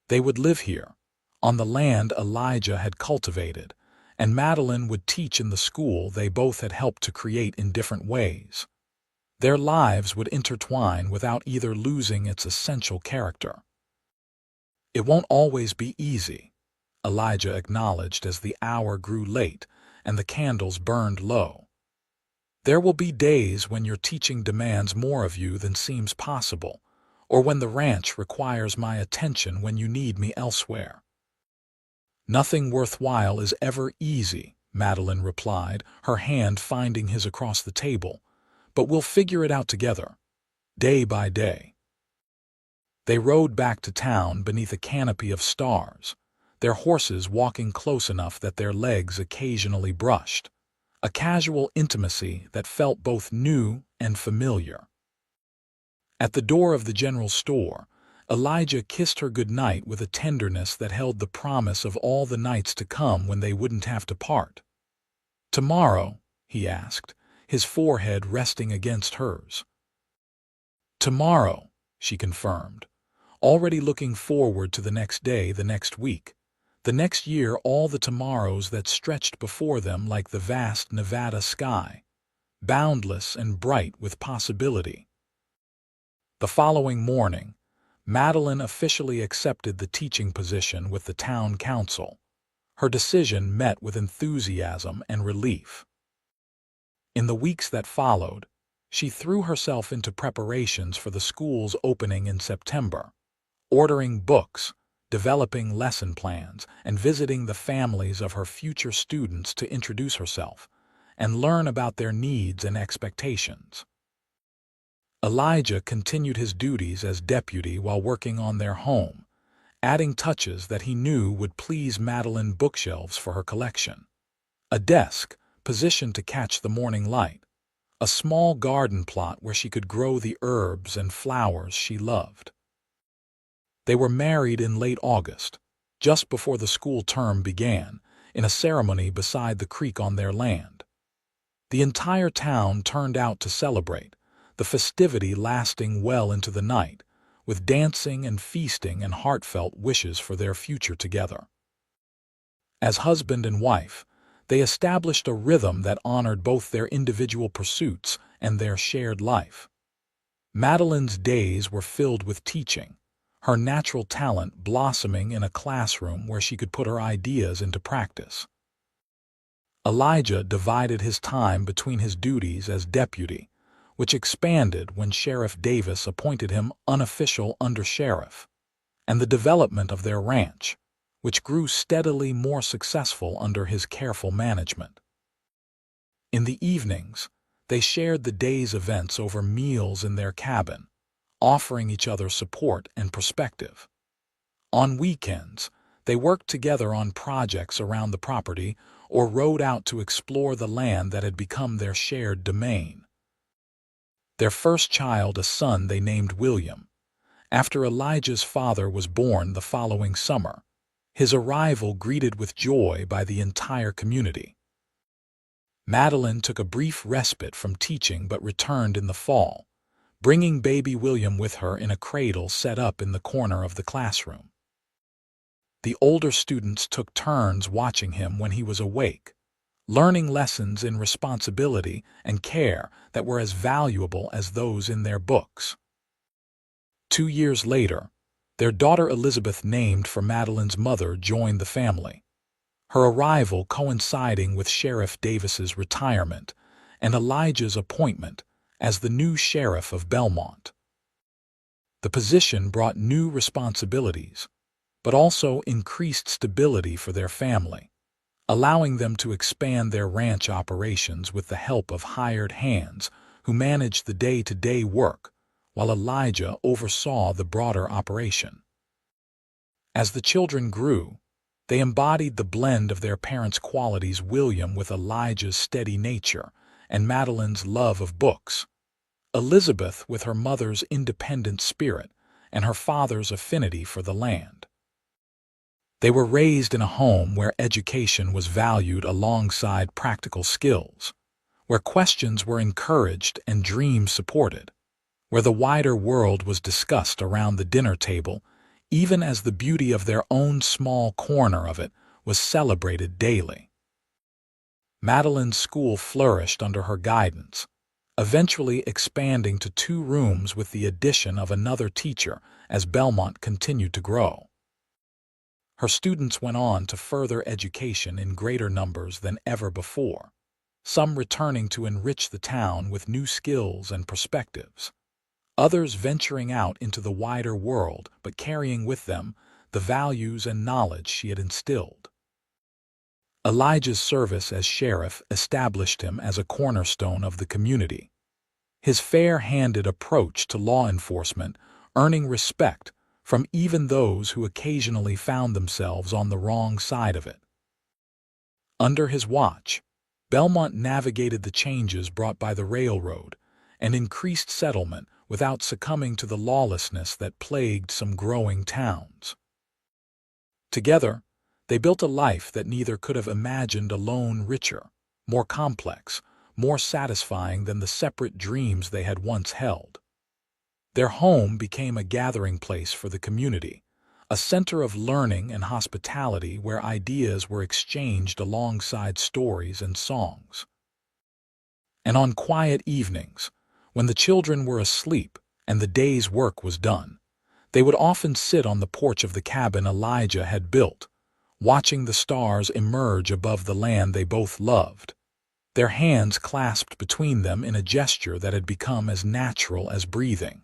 They would live here, on the land Elijah had cultivated, and Meline would teach in the school they both had helped to create in different ways. Their lives would intertwine without either losing its essential character. "It won't always be easy," Elijah acknowledged as the hour grew late and the candles burned low. "There will be days when your teaching demands more of you than seems possible, or when the ranch requires my attention when you need me elsewhere." "Nothing worthwhile is ever easy," Meline replied, her hand finding his across the table, "but we'll figure it out together, day by day." They rode back to town beneath a canopy of stars, their horses walking close enough that their legs occasionally brushed, a casual intimacy that felt both new and familiar. At the door of the general store, Elijah kissed her goodnight with a tenderness that held the promise of all the nights to come when they wouldn't have to part. "Tomorrow?" he asked, his forehead resting against hers. "Tomorrow," she confirmed, already looking forward to the next day, the next week, the next year, all the tomorrows that stretched before them like the vast Nevada sky, boundless and bright with possibility. The following morning, Meline officially accepted the teaching position with the town council. Her decision met with enthusiasm and relief. In the weeks that followed, she threw herself into preparations for the school's opening in September, ordering books, developing lesson plans, and visiting the families of her future students to introduce herself and learn about their needs and expectations. Elijah continued his duties as deputy while working on their home, adding touches that he knew would please Meline: bookshelves for her collection, a desk positioned to catch the morning light, a small garden plot where she could grow the herbs and flowers she loved. They were married in late August, just before the school term began, in a ceremony beside the creek on their land. The entire town turned out to celebrate, the festivity lasting well into the night, with dancing and feasting and heartfelt wishes for their future together. As husband and wife, they established a rhythm that honored both their individual pursuits and their shared life. Meline's days were filled with teaching, her natural talent blossoming in a classroom where she could put her ideas into practice. Elijah divided his time between his duties as deputy, which expanded when Sheriff Davis appointed him unofficial undersheriff, and the development of their ranch, which grew steadily more successful under his careful management. In the evenings, they shared the day's events over meals in their cabin, offering each other support and perspective. On weekends, they worked together on projects around the property or rode out to explore the land that had become their shared domain. Their first child, a son they named William, after Elijah's father was born the following summer, his arrival greeted with joy by the entire community. Meline took a brief respite from teaching but returned in the fall, bringing baby William with her in a cradle set up in the corner of the classroom. The older students took turns watching him when he was awake, learning lessons in responsibility and care that were as valuable as those in their books. 2 years later, their daughter Elizabeth, named for Meline's mother, joined the family, her arrival coinciding with Sheriff Davis's retirement and Elijah's appointment as the new sheriff of Belmont. The position brought new responsibilities, but also increased stability for their family, allowing them to expand their ranch operations with the help of hired hands who managed the day-to-day work, while Elijah oversaw the broader operation. As the children grew, they embodied the blend of their parents' qualities: William with Elijah's steady nature and Meline's love of books, Elizabeth with her mother's independent spirit and her father's affinity for the land. They were raised in a home where education was valued alongside practical skills, where questions were encouraged and dreams supported, where the wider world was discussed around the dinner table, even as the beauty of their own small corner of it was celebrated daily. Meline's school flourished under her guidance, eventually expanding to 2 rooms with the addition of another teacher as Belmont continued to grow. Her students went on to further education in greater numbers than ever before, some returning to enrich the town with new skills and perspectives, others venturing out into the wider world but carrying with them the values and knowledge she had instilled. Elijah's service as sheriff established him as a cornerstone of the community, his fair-handed approach to law enforcement earning respect from even those who occasionally found themselves on the wrong side of it. Under his watch, Belmont navigated the changes brought by the railroad and increased settlement without succumbing to the lawlessness that plagued some growing towns. Together, they built a life that neither could have imagined alone: richer, more complex, more satisfying than the separate dreams they had once held. Their home became a gathering place for the community, a center of learning and hospitality where ideas were exchanged alongside stories and songs. And on quiet evenings, when the children were asleep and the day's work was done, They would often sit on the porch of the cabin Elijah had built, watching the stars emerge above the land they both loved, their hands clasped between them in a gesture that had become as natural as breathing.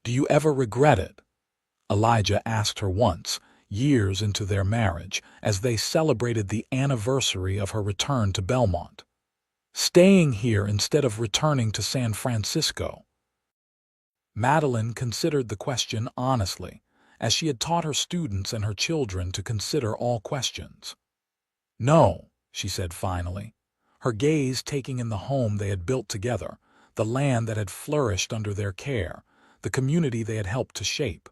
"Do you ever regret it?" Elijah asked her once, years into their marriage, as they celebrated the anniversary of her return to Belmont. "Staying here instead of returning to San Francisco?" Meline considered the question honestly, as she had taught her students and her children to consider all questions. "No," she said finally, her gaze taking in the home they had built together, the land that had flourished under their care, the community they had helped to shape.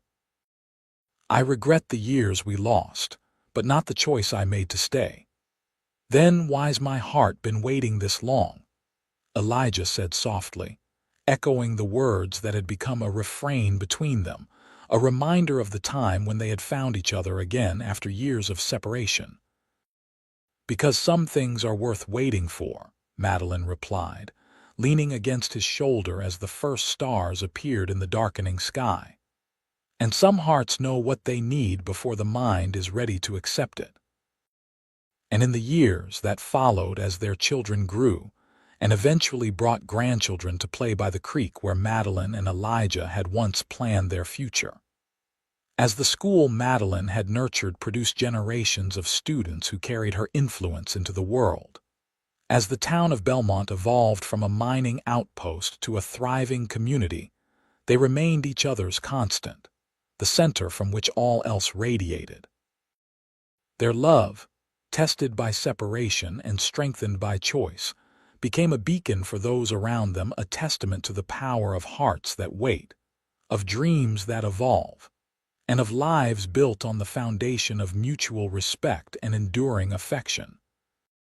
"I regret the years we lost, but not the choice I made to stay." "Then why's my heart been waiting this long?" Elijah said softly, echoing the words that had become a refrain between them, a reminder of the time when they had found each other again after years of separation. "Because some things are worth waiting for," Meline replied, leaning against his shoulder as the first stars appeared in the darkening sky. "And some hearts know what they need before the mind is ready to accept it." And in the years that followed, as their children grew, and eventually brought grandchildren to play by the creek where Meline and Elijah had once planned their future. As the school Meline had nurtured produced generations of students who carried her influence into the world. As the town of Belmont evolved from a mining outpost to a thriving community, they remained each other's constant, the center from which all else radiated. Their love, tested by separation and strengthened by choice, became a beacon for those around them, a testament to the power of hearts that wait, of dreams that evolve, and of lives built on the foundation of mutual respect and enduring affection.